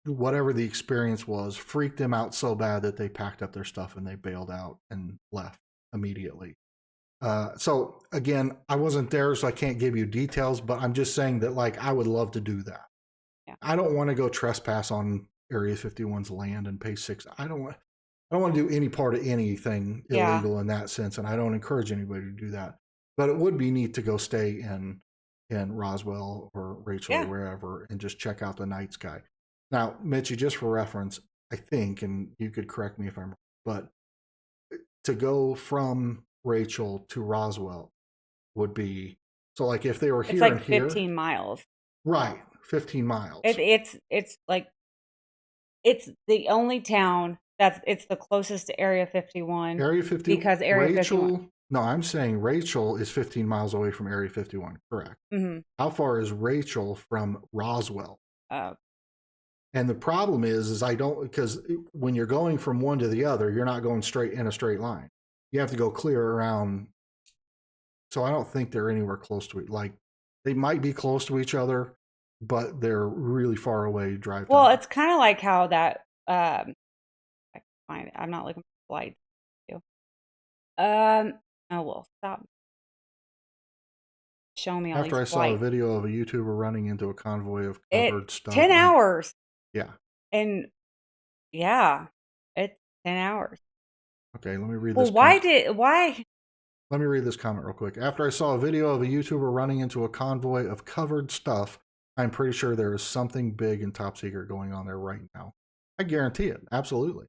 whatever the experience was, freaked them out so bad that they packed up their stuff and they bailed out and left immediately. So again, I wasn't there, so I can't give you details, but I'm just saying that I would love to do that. Yeah. I don't want to go trespass on Area 51's land and pay six. I don't want to do any part of anything illegal in that sense, and I don't encourage anybody to do that. But it would be neat to go stay in Roswell or Rachel or wherever and just check out the night sky. Now, Mitchie, just for reference, I think, and you could correct me if I'm wrong, but to go from Rachel to Roswell would be so if they were here it's like and here, 15 miles. right? 15 miles. It's like it's the only town it's the closest to Area 51. Area 51 because Area Rachel, 51. No, I'm saying Rachel is 15 miles away from Area 51. Correct. Mm-hmm. How far is Rachel from Roswell? And the problem is I don't, because when you're going from one to the other, you're not going straight in a straight line. You have to go clear around. So I don't think they're anywhere close to it. They might be close to each other, but they're really far away. Drive. Well, it's kind of like how that. I can find it. I'm not looking for flights. Oh well, stop. Show me all After I these saw a flights. video of a YouTuber running into a convoy of covered stuff. 10 hours. Yeah. And yeah, it's 10 hours. Okay, let me read this. Well, why? Let me read this comment real quick. After I saw a video of a YouTuber running into a convoy of covered stuff, I'm pretty sure there is something big and top secret going on there right now. I guarantee it. Absolutely.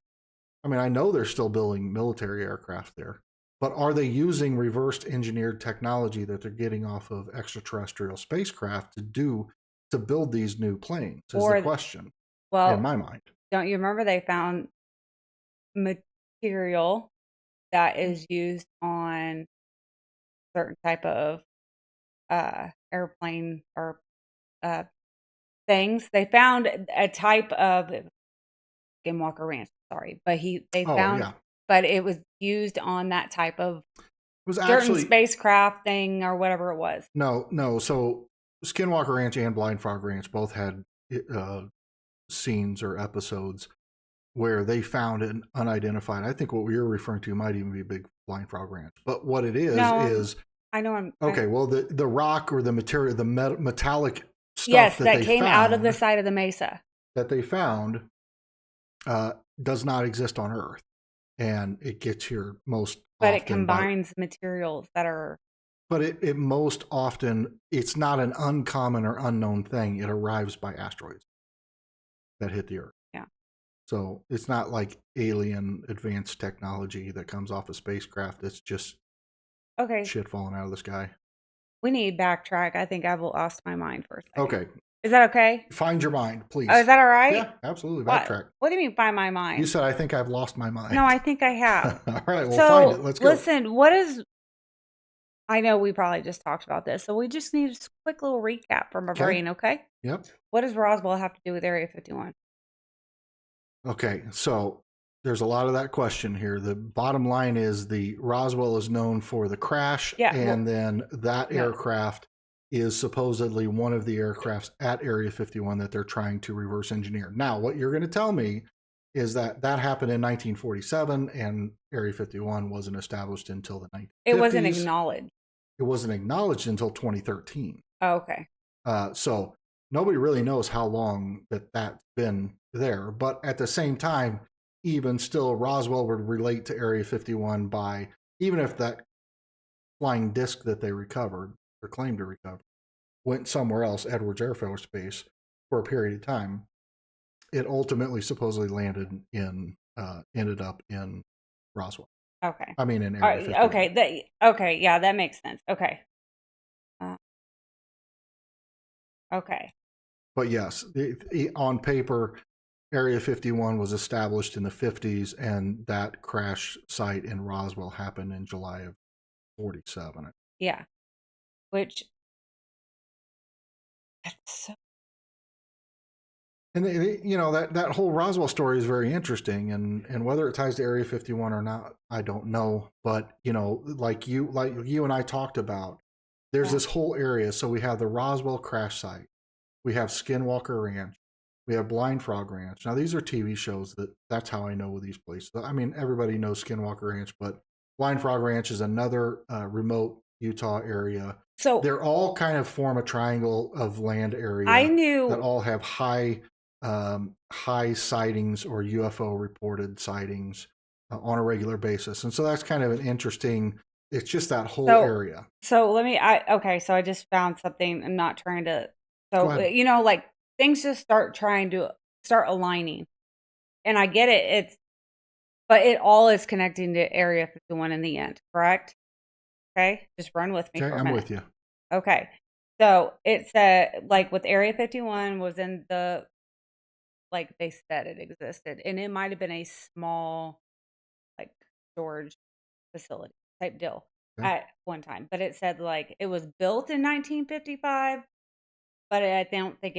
I mean, I know they're still building military aircraft there, but are they using reversed engineered technology that they're getting off of extraterrestrial spacecraft to build these new planes? Is the question. Well, in my mind. Don't you remember they found material that is used on certain type of airplane or things? They found a type of Skinwalker Ranch. Sorry, but but it was used on that type of it was certain actually spacecraft thing or whatever it was. No. So Skinwalker Ranch and Blind Frog Ranch both had scenes or episodes where they found an unidentified. I think what you're referring to might even be Big Blind Frog Ranch. But what it is I know I'm okay. Well, the rock or the material, the metallic stuff that came out of the side of the mesa that they found does not exist on Earth. and it gets here most But it often by, combines materials that are but it most often, it's not an uncommon or unknown thing. It arrives by asteroids that hit the Earth. yeah. So it's not like alien advanced technology that comes off a spacecraft. It's just Okay. shit falling out of the sky. We need to backtrack. I think I've lost my mind for a second. Okay, Is that okay? find your mind, please. Oh, is that all right? Yeah, absolutely. What? Backtrack. What do you mean find my mind? You said I think I've lost my mind. No, I think I have. All right, well, So find it. Let's go. listen, what is? I know we probably just talked about this, so we just need a quick little recap from our Okay. brain, okay? Yep. What does Roswell have to do with Area 51? Okay, so there's a lot of that question here. The bottom line is the Roswell is known for the crash, Yeah, and then that no. aircraft is supposedly one of the aircrafts at Area 51 that they're trying to reverse engineer. Now, what you're going to tell me is that that happened in 1947, and Area 51 wasn't established until the 1950s. It wasn't acknowledged. It wasn't acknowledged until 2013. Oh, okay. So nobody really knows how long that's been there. But at the same time, even still, Roswell would relate to Area 51 by, even if that flying disc that they recovered or claimed to recover went somewhere else, Edwards Air Force Base, for a period of time, it ultimately supposedly ended up in Roswell. Okay. I mean, in All Area right, 51. okay. Okay. Yeah, that makes sense. Okay. Okay. But yes, on paper, Area 51 was established in the 50s, and that crash site in Roswell happened in July of 47. Yeah. Which that's so And that whole Roswell story is very interesting, and whether it ties to Area 51 or not, I don't know. But like you and I talked about, there's Yeah. this whole area. So we have the Roswell crash site, we have Skinwalker Ranch, we have Blind Frog Ranch. Now these are TV shows that's how I know these places. I mean, everybody knows Skinwalker Ranch, but Blind Frog Ranch is another remote Utah area. so They're all kind of form a triangle of land area I that knew all have high sightings or UFO reported sightings on a regular basis. And so that's kind of an interesting, it's just that whole area. So let me okay, so I just found something. I'm not trying to Go so ahead. like things just start aligning. And I get it. But it all is connecting to Area 51 in the end, correct? Okay? Just run with me Okay, for a I'm minute. with you. Okay. So it said, like, with Area 51 was in the, like, they said it existed. And it might have been a small, like, storage facility type deal Okay. at one time. But it said, like, it was built in 1955, but I don't think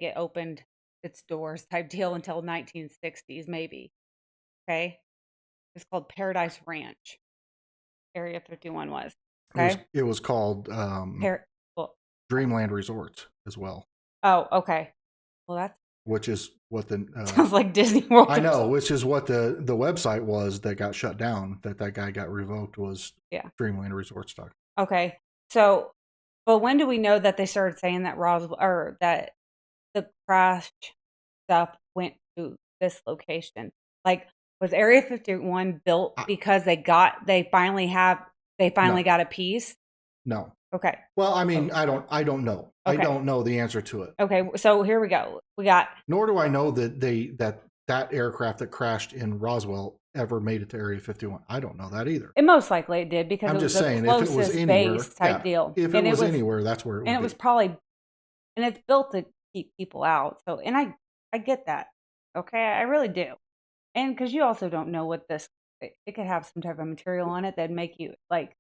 it opened its doors type deal until 1960s, maybe. Okay. It's called Paradise Ranch. Area 51 was. Okay. It was called Well, Dreamland Resorts as well, oh, okay. Well, that which is what the sounds like Disney World. I know, which is what the website was that got shut down, that guy got revoked, was Dreamland Resort stock. Okay. So, but when do we know that they started saying that Roswell or that the crash stuff went to this location? Like, was Area 51 built because they finally got a piece? No. Okay. Well, I mean, I don't know. Okay. I don't know the answer to it. Okay. So here we go. Nor do I know that that aircraft that crashed in Roswell ever made it to Area 51. I don't know that either. And most likely it did because I'm it was just the saying, if it was closest anywhere, base type deal. If it was anywhere, that's where it would be. And it was probably, and it's built to keep people out. So, and I get that. Okay. I really do. And because you also don't know what it could have some type of material on it that'd make you like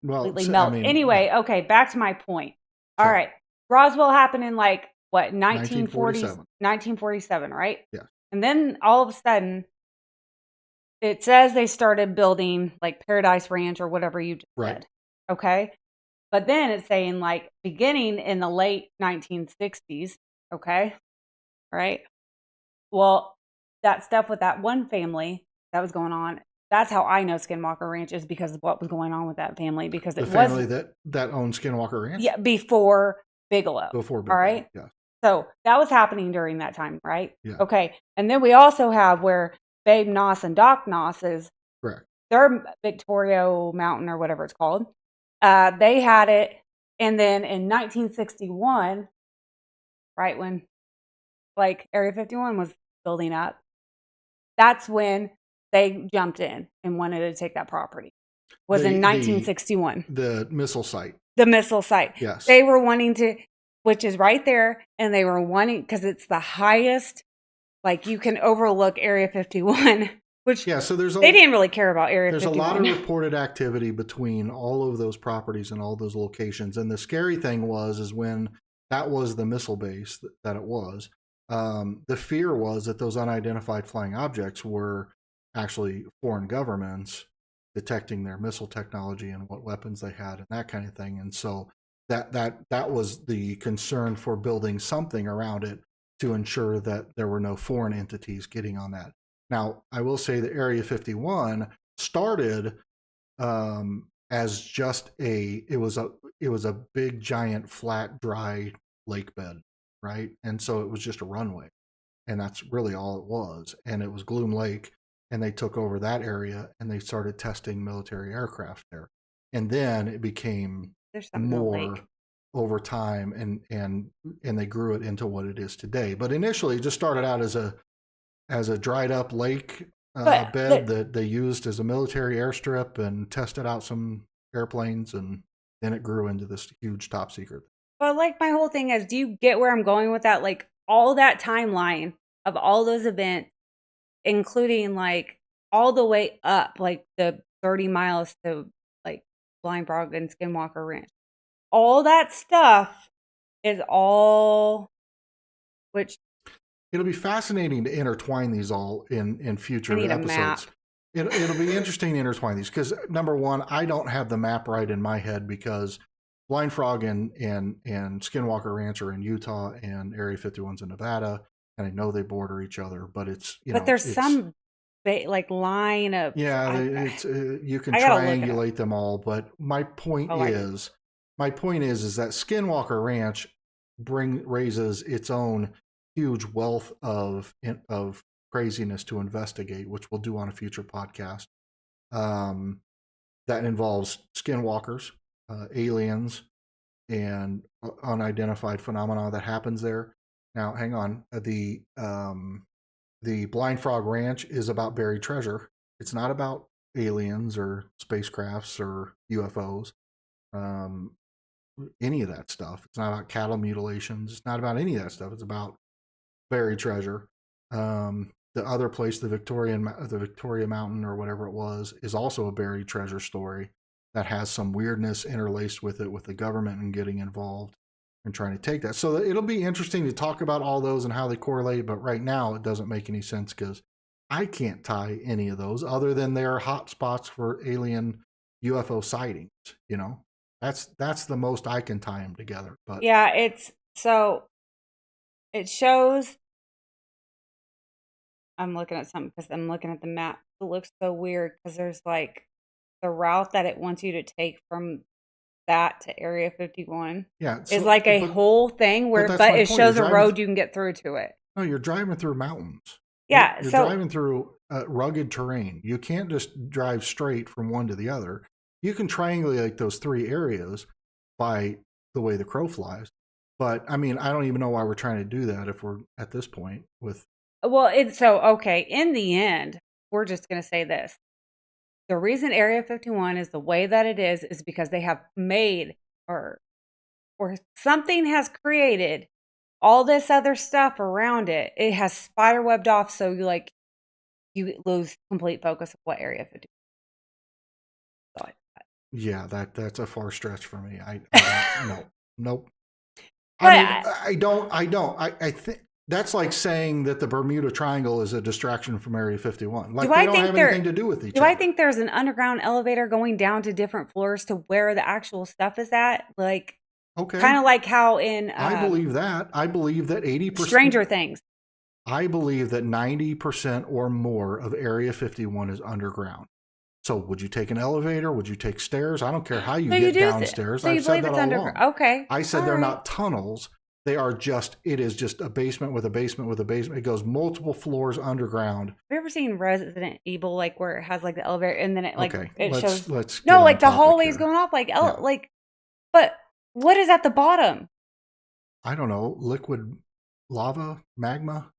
completely melt. Anyway, okay, back to my point. All right. Roswell happened in like what, 1947, right? Yeah. And then all of a sudden it says they started building like Paradise Ranch or whatever you just said. Okay. But then it's saying like beginning in the late 1960s. Okay. Right. Well, that stuff with that one family that was going on, that's how I know Skinwalker Ranch is because of what was going on with that family. Because the family that owned Skinwalker Ranch? Yeah, before Bigelow. Before Bigelow, all right? Yeah. So that was happening during that time, right? Yeah. Okay. And then we also have where Babe Noss and Doc Noss's, Correct. their Victoria Mountain or whatever it's called, they had it. And then in 1961, right when like Area 51 was building up, that's when they jumped in and wanted to take that property. Was in 1961. The missile site. The missile site. Yes. They were wanting to, which is right there, and they were wanting, because it's the highest, like you can overlook Area 51, which Yeah, so they didn't really care about Area 51. There's a lot of reported activity between all of those properties and all those locations. And the scary thing is when that was the missile base that it was, the fear was that those unidentified flying objects were actually foreign governments detecting their missile technology and what weapons they had and that kind of thing. And so that was the concern for building something around it to ensure that there were no foreign entities getting on that. Now, I will say that Area 51 started as just it was a big, giant, flat, dry lake bed, right? And so it was just a runway, and that's really all it was. And it was Gloom Lake, and they took over that area and they started testing military aircraft there. And then it became more over time, and they grew it into what it is today. But initially, it just started out as a dried up lake bed that they used as a military airstrip and tested out some airplanes, and then it grew into this huge top secret. But like my whole thing is, do you get where I'm going with that? Like all that timeline of all those events, including like all the way up, like the 30 miles to like Blind Frog and Skinwalker Ranch. All that stuff is all, which it'll be fascinating to intertwine these all in future episodes. It'll be interesting to intertwine these because number one, I don't have the map right in my head because Blind Frog and Skinwalker Ranch are in Utah and Area 51's in Nevada, and I know they border each other, but there's some like line of you can triangulate them all. But my point is that Skinwalker Ranch raises its own huge wealth of craziness to investigate, which we'll do on a future podcast. That involves skinwalkers, aliens, and unidentified phenomena that happens there. Now, hang on. The Blind Frog Ranch is about buried treasure. It's not about aliens or spacecrafts or UFOs. Any of that stuff. It's not about cattle mutilations. It's not about any of that stuff. It's about buried treasure. The other place, the Victoria Mountain or whatever it was, is also a buried treasure story that has some weirdness interlaced with it, with the government and getting involved and trying to take that. So it'll be interesting to talk about all those and how they correlate. But right now, it doesn't make any sense because I can't tie any of those other than they're hot spots for alien UFO sightings. That's the most I can tie them together. But yeah, it shows. I'm looking at something because I'm looking at the map. It looks so weird because there's like the route that it wants you to take from that to Area 51. Yeah, is like a whole thing where, but it shows a road you can get through to it. No, you're driving through mountains. Yeah, you're driving through rugged terrain. You can't just drive straight from one to the other. You can triangulate those three areas by the way the crow flies. But I mean, I don't even know why we're trying to do that if we're at this point with. Well, okay. In the end, we're just going to say this. The reason Area 51 is the way that it is because they have made or something has created all this other stuff around it. It has spiderwebbed off, so you lose complete focus of what Area 51 is. Yeah, that's a far stretch for me. I nope. I don't. I think that's like saying that the Bermuda Triangle is a distraction from Area 51. Like they don't have anything to do with each other. Do I think there's an underground elevator going down to different floors to where the actual stuff is at? Like, okay, kind of like how in I believe that. I believe that 80% Stranger Things. I believe that 90% or more of Area 51 is underground. So would you take an elevator? Would you take stairs? I don't care how you get downstairs. So you believe it's underground? Okay. I said they're not tunnels. They are just, it is just a basement with a basement with a basement. It goes multiple floors underground. Have you ever seen Resident Evil, like where it has like the elevator and then it like Okay, it shows let's get no, on like the topic hallways here. going off like Yeah. like but what is at the bottom? I don't know, liquid lava, magma,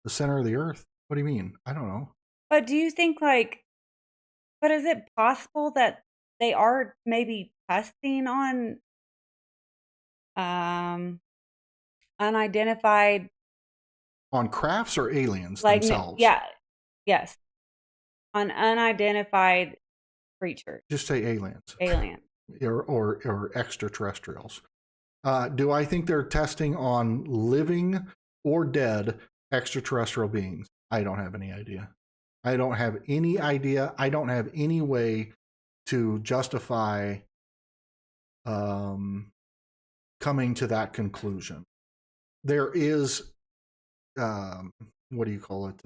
the center of the earth. What do you mean? I don't know. But do you think like but is it possible that they are maybe testing on um unidentified On crafts or aliens like themselves? yeah, yes, on unidentified creatures, Just say aliens aliens. or extraterrestrials. Do I think they're testing on living or dead extraterrestrial beings? I don't have any idea. I don't have any idea. I don't have any way to justify coming to that conclusion. There is, what do you call it?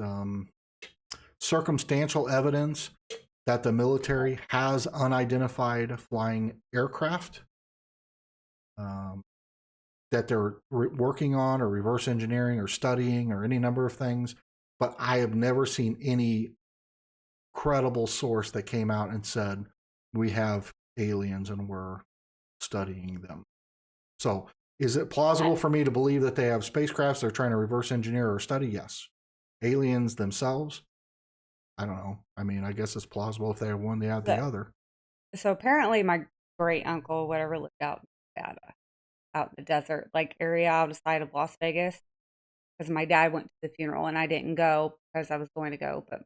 Circumstantial evidence that the military has unidentified flying aircraft that they're working on or reverse engineering or studying or any number of things. But I have never seen any credible source that came out and said, we have aliens and we're studying them. So is it plausible for me to believe that they have spacecrafts they're trying to reverse engineer or study? Yes. Aliens themselves? I don't know. I mean, I guess it's plausible if they have one, they have the other. So apparently my great uncle, whatever, lived out in Nevada, out in the desert like area outside of Las Vegas. Because my dad went to the funeral and I didn't go because I was going to go, but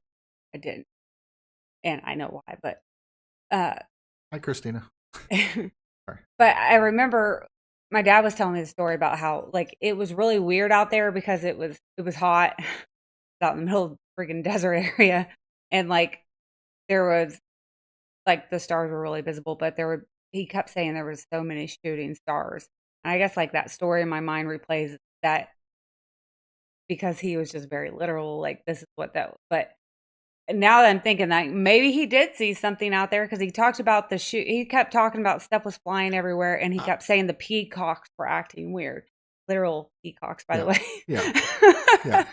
I didn't. And I know why, but Hi, Christina. but I remember my dad was telling me the story about how like it was really weird out there because it was hot out in the middle of the freaking desert area. And like there was like the stars were really visible, but he kept saying there was so many shooting stars. And I guess like that story in my mind replays that because he was just very literal, like this is what that but now that I'm thinking that maybe he did see something out there because he talked about the shoot. He kept talking about stuff was flying everywhere, and he kept saying the peacocks were acting weird. Literal peacocks, by the way. Yeah.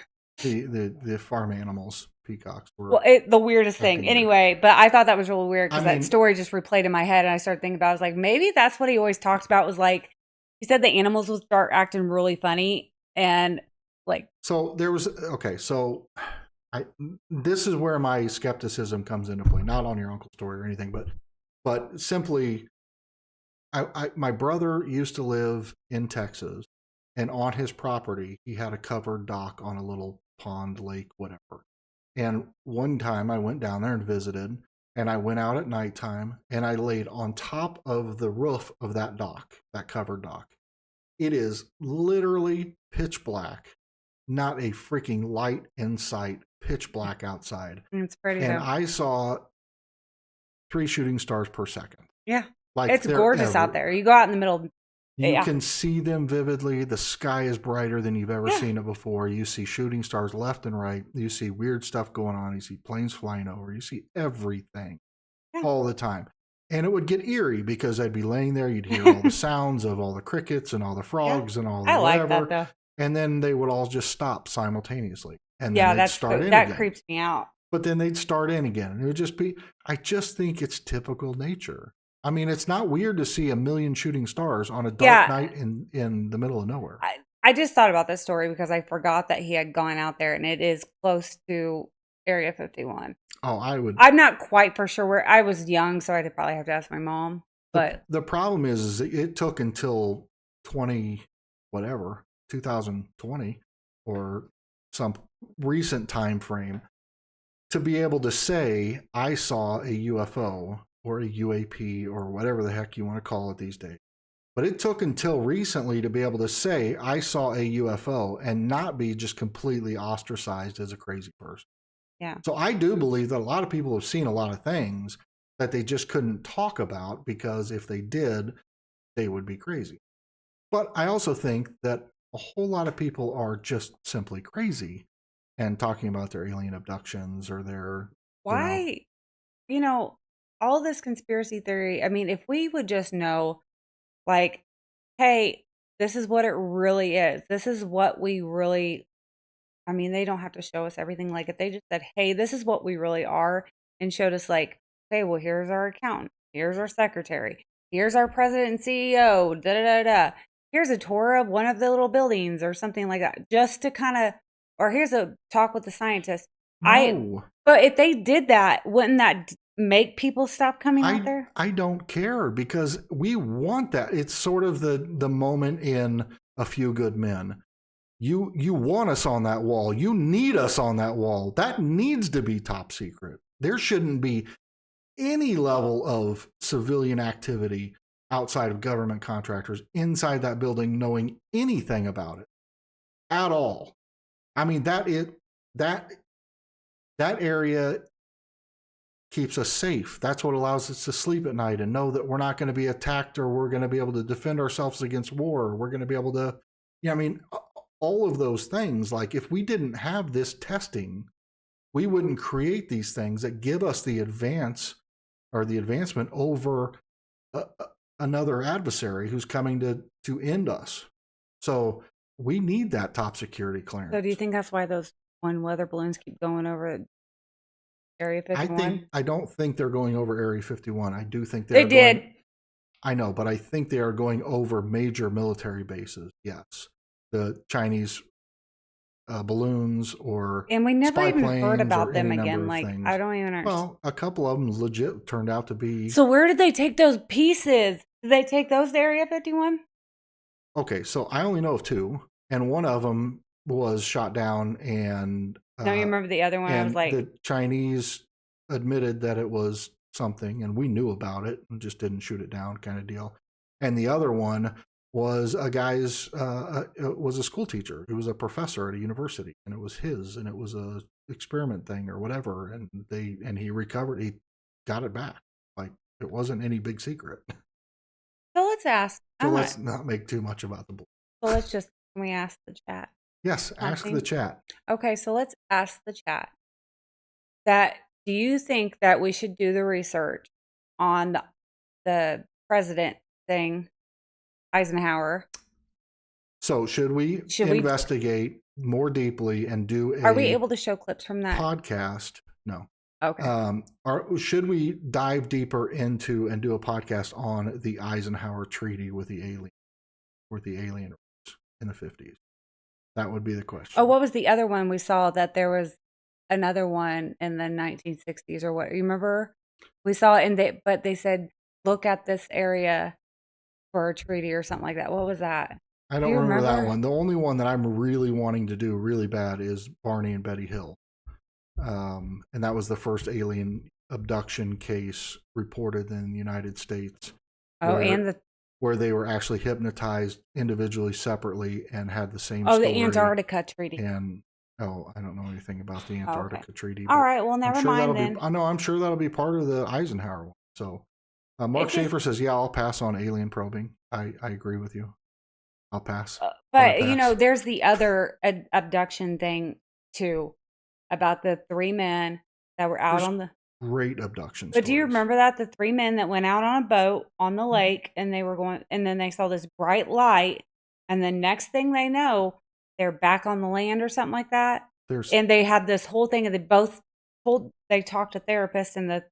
The farm animals, peacocks were Well, the weirdest thing. weird. Anyway, but I thought that was really weird because I mean, that story just replayed in my head, and I started thinking about it. I was like, maybe that's what he always talks about was like, he said the animals would start acting really funny, and like. So there was, okay, so this is where my skepticism comes into play, not on your uncle's story or anything, but simply, my brother used to live in Texas, and on his property, he had a covered dock on a little pond, lake, whatever. And one time I went down there and visited, and I went out at nighttime and I laid on top of the roof of that dock, that covered dock. It is literally pitch black, not a freaking light in sight, pitch black outside. It's pretty. And I saw 3 shooting stars per second. Yeah. Like it's gorgeous out there. You go out in the middle. You can see them vividly. The sky is brighter than you've ever seen it before. You see shooting stars left and right. You see weird stuff going on. You see planes flying over. You see everything all the time. And it would get eerie because I'd be laying there. You'd hear all the sounds of all the crickets and all the frogs and all the whatever. Like that, though. And then they would all just stop simultaneously. And then they'd start in that again. Creeps me out. But then they'd start in again. And it would just be, I just think it's typical nature. I mean, it's not weird to see a million shooting stars on a dark night in the middle of nowhere. I just thought about this story because I forgot that he had gone out there, and it is close to Area 51. Oh, I'm not quite for sure where. I was young, so I'd probably have to ask my mom. But the problem is it took until 2020 or some recent time frame to be able to say I saw a UFO or a UAP or whatever the heck you want to call it these days. But it took until recently to be able to say I saw a UFO and not be just completely ostracized as a crazy person. Yeah. So I do believe that a lot of people have seen a lot of things that they just couldn't talk about because if they did, they would be crazy. But I also think that a whole lot of people are just simply crazy and talking about their alien abductions or their... Why, all this conspiracy theory, I mean, if we would just know, like, hey, this is what it really is. This is what we really, I mean, they don't have to show us everything like it. They just said, hey, this is what we really are, and showed us, like, okay, well, here's our accountant, here's our secretary, here's our president and CEO, da da da da. Here's a tour of one of the little buildings or something like that, just to kind of, or here's a talk with the scientist. No, But if they did that, wouldn't that make people stop coming out there? I don't care because we want that. It's sort of the moment in A Few Good Men. You want us on that wall. You need us on that wall. That needs to be top secret. There shouldn't be any level of civilian activity outside of government contractors inside that building knowing anything about it at all. I mean, that area keeps us safe. That's what allows us to sleep at night and know that we're not going to be attacked, or we're going to be able to defend ourselves against war. We're going to be able to, I mean, all of those things. Like, if we didn't have this testing, we wouldn't create these things that give us the advance or the advancement over another adversary who's coming to end us. So we need that top security clearance. So do you think that's why those one weather balloons keep going over Area 51? I don't think they're going over Area 51. I do think They did. I know, but I think they are going over major military bases. Yes, the Chinese balloons, or and we never spy even planes, heard or about them any number again. of Like, things. I don't even understand. Well, a couple of them legit turned out to be. So where did they take those pieces? Did they take those to Area 51? Okay, so I only know of two, and one of them was shot down, and No, you remember the other one? I was and like, the Chinese admitted that it was something, and we knew about it and just didn't shoot it down, kind of deal. And the other one was a guy's was a school teacher. He was a professor at a university, and it was his, and it was a experiment thing or whatever. And he recovered. He got it back. Like, it wasn't any big secret. so let's ask. So let's not make too much about the. So let's just, can we ask the chat? Yes, ask the chat. Okay, so let's ask the chat. That, do you think that we should do the research on the president thing, Eisenhower? So should we investigate more deeply and do Are we able to show clips from that podcast? No. Okay. Should we dive deeper into and do a podcast on the Eisenhower Treaty with the alien race in the 50s? That would be the question. Oh, what was the other one we saw? That there was another one in the 1960s or what? You remember? We saw it, but they said, look at this area for a treaty or something like that. What was that? I don't remember that one. The only one that I'm really wanting to do really bad is Barney and Betty Hill. And that was the first alien abduction case reported in the United States. Oh, where they were actually hypnotized individually, separately, and had the same story. The Antarctica Treaty. And I don't know anything about the Antarctica Treaty. All right, well, never mind then. I'm sure that'll be part of the Eisenhower one. So Mark Schaefer says, yeah, I'll pass on alien probing. I agree with you. I'll pass. But, there's the other abduction thing, too, about the three men that were out on the... Great abduction But do you remember that? The three men that went out on a boat on the lake, and they were going... And then they saw this bright light, and the next thing they know, they're back on the land or something like that. And they had this whole thing, and they talked to therapists, and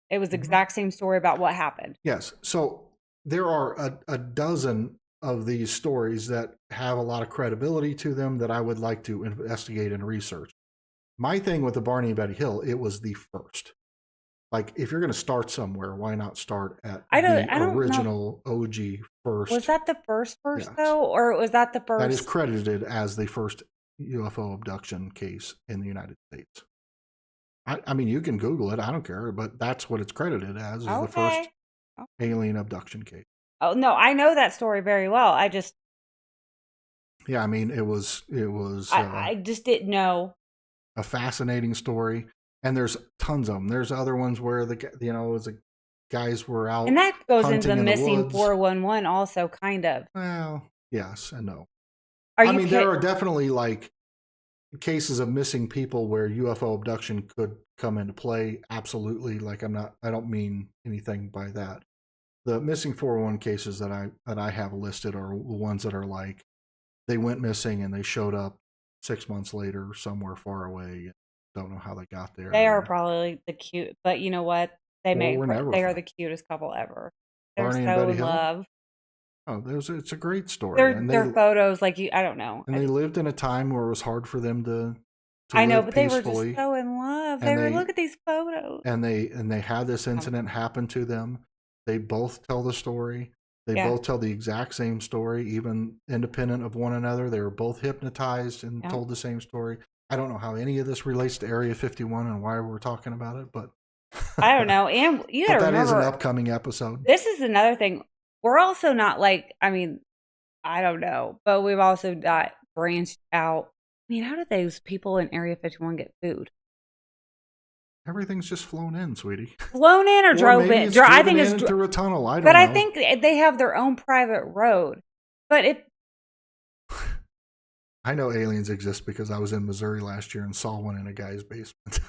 it was the exact same story about what happened. Yes. So there are a dozen of these stories that have a lot of credibility to them that I would like to investigate and research. My thing with the Barney and Betty Hill, it was the first. Like, if you're going to start somewhere, why not start at the original OG first? Was that the first though? Or was that the first? That is credited as the first UFO abduction case in the United States. I mean, you can Google it. I don't care. But that's what it's credited as, is the first alien abduction case. Oh, no, I know that story very well. I just... Yeah, I mean, it was... I just didn't know. A fascinating story. And there's tons of them. There's other ones where guys were out, and that goes into the missing woods. 411 also, kind of. Well, yes and no. There are definitely like cases of missing people where UFO abduction could come into play. Absolutely. Like, I don't mean anything by that. the missing 401 cases that I have listed are the ones that are like they went missing and they showed up 6 months later somewhere far away. Don't know how they got They are there, probably the cute, but you know what? or were never They are found. the cutest couple ever. They're Barney and so Betty in Hill. love. Oh, it's a great story, and Their photos, like you, I don't know. they lived in a time where it was hard for them to I know, live but they were just peacefully, so in love. They and were, look at these photos. they had this Um, incident happen to them. They both tell the story. They yeah, both tell the exact same story, even independent of one another. They were both hypnotized and yeah. told the same story. I don't know how any of this relates to Area 51 and why we're talking about it, but I don't know. And you got but to that is an remember, upcoming episode. this is another thing. We're also not like, I mean, I don't know, but we've also got branched out. I mean, how did those people in Area 51 get food? Everything's just flown in, sweetie. Flown in or Or drove maybe in? it's I driven think it's, in through a tunnel. I but don't I know. think they have their own private road. But it, I know aliens exist because I was in Missouri last year and saw one in a guy's basement.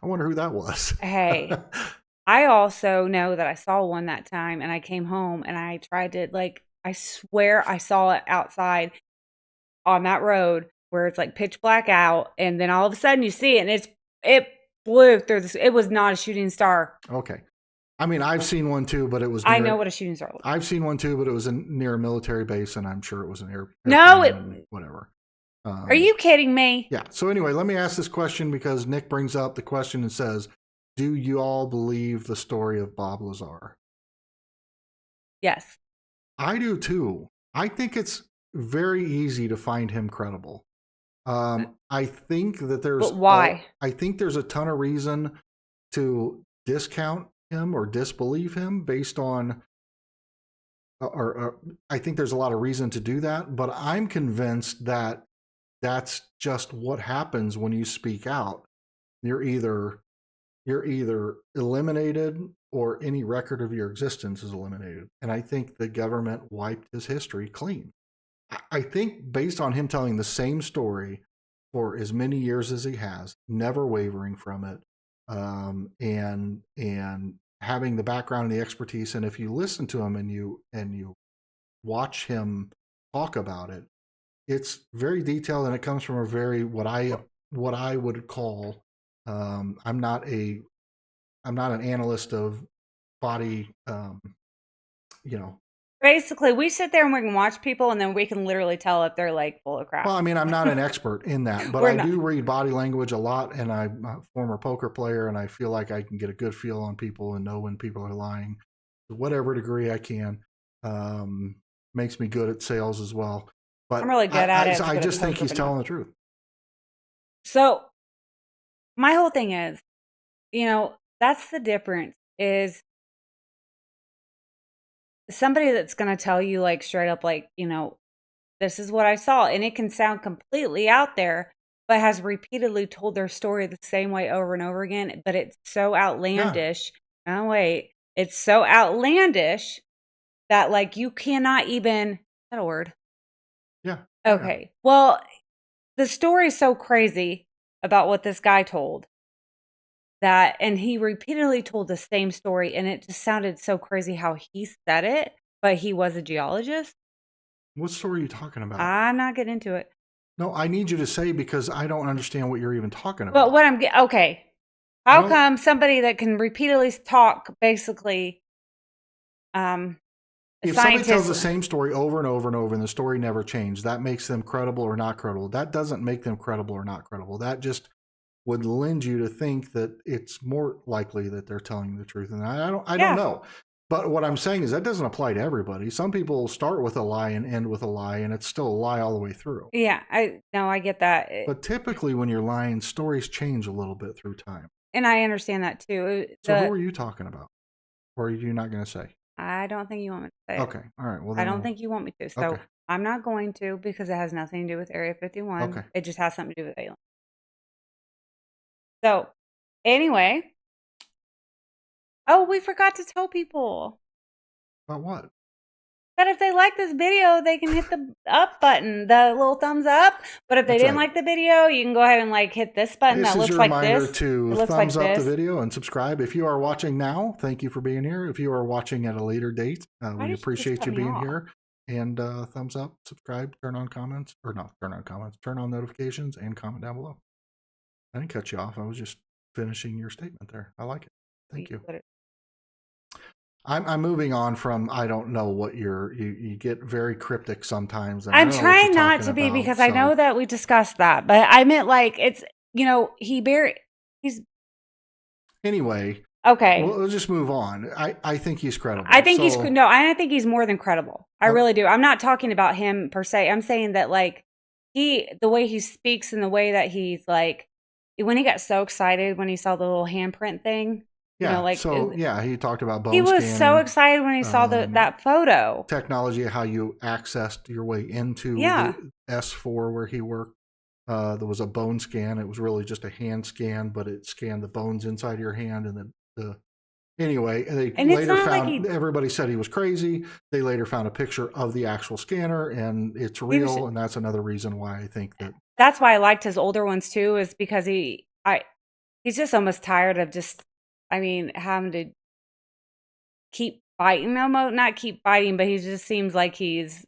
I wonder who that was. hey, I also know that I saw one that time and I came home and I tried to, like, I swear I saw it outside on that road where it's like pitch black out, and then all of a sudden you see it and it flew through this. It was not a shooting star. Okay. I mean, I've seen one too, but it was I know near. what a shooting star looks like. I've seen one too, but it was near a military base, and I'm sure it was an No, airplane and whatever. are you kidding me? Yeah. So anyway, let me ask this question because Nick brings up the question and says, "Do you all believe the story of Bob Lazar?" Yes. I do too. I think it's very easy to find him credible. I think that But why? I think there's a ton of reason to discount him or disbelieve him based on, or I think there's a lot of reason to do that. But I'm convinced that that's just what happens when you speak out. You're either eliminated or any record of your existence is eliminated. And I think the government wiped his history clean. I think based on him telling the same story for as many years as he has, never wavering from it, and having the background and the expertise. And if you listen to him and you watch him talk about it, it's very detailed and it comes from a very what I would call. I'm not an analyst of body. You know, Basically, we sit there and we can watch people, and then we can literally tell if they're like full of crap. well, I mean, I'm not an expert in that, but We're I not. do read body language a lot, and I'm a former poker player, and I feel like I can get a good feel on people and know when people are lying to whatever degree I can. Um, Makes me good at sales as well. I'm But really good at it. I Good at just think poker, he's but not. telling the truth. So my whole thing is, that's the difference is somebody that's going to tell you like straight up, like, this is what I saw. And it can sound completely out there, but has repeatedly told their story the same way over and over again. But it's so outlandish. Oh, wait. It's so outlandish that like you cannot even, is that a word? Yeah. Okay. Yeah. Well, the story is so crazy about what this guy told that, and he repeatedly told the same story, and it just sounded so crazy how he said it, but he was a geologist. What story are you talking about? I'm not getting into it. No, I need you to say because I don't understand what you're even talking But about. what okay. How come somebody that can repeatedly talk basically if somebody tells the same story over and over and over and the story never changed, that makes them credible or not credible. That doesn't make them credible or not credible. That just would lend you to think that it's more likely that they're telling the truth. And I don't know. But what I'm saying is that doesn't apply to everybody. Some people start with a lie and end with a lie, and it's still a lie all the way through. Yeah, I get that. But typically when you're lying, stories change a little bit through time. And I understand that too. So who are you talking about? Or are you not going to say? I don't think you want me to say it. Okay. All right. Well, I don't think you want me to. So okay. I'm not going to because it has nothing to do with Area 51. Okay. It just has something to do with aliens. So anyway. Oh, we forgot to tell people. About what? But if they like this video, they can hit the up button, the little thumbs up. But if they That's didn't right. like the video, you can go ahead and like hit this button This that is looks your like reminder this. to It looks thumbs like up the this. video and subscribe. If you are watching now, thank you for being here. If you are watching at a later date, Why we did you just appreciate cut you me being off? here. And thumbs up, subscribe, turn on comments, or not turn on comments, turn on notifications, and comment down below. I didn't cut you off. I was just finishing your statement there. I like it. Thank you. I'm moving on from I don't know what you get very cryptic sometimes. And I I'm don't know what you're trying not talking to be about, because I know that we discussed that, but I meant like it's he's anyway. okay. Well, let's just move on. I think he's credible. I think I think he's more than credible. I really do. I'm not talking about him per se. I'm saying that like the way he speaks and the way that he's like when he got so excited when he saw the little handprint thing. Yeah. Like he talked about bone he was scanning, so excited when he saw that photo. Technology, how you accessed your way into the S4 where he worked. There was a bone scan. It was really just a hand scan, but it scanned the bones inside your hand. And anyway, they later found, everybody said he was crazy. They later found a picture of the actual scanner and it's real. And that's another reason why I think that's why I liked his older ones too, is because he's just almost tired of just, having to keep fighting, not keep fighting, but he just seems like he's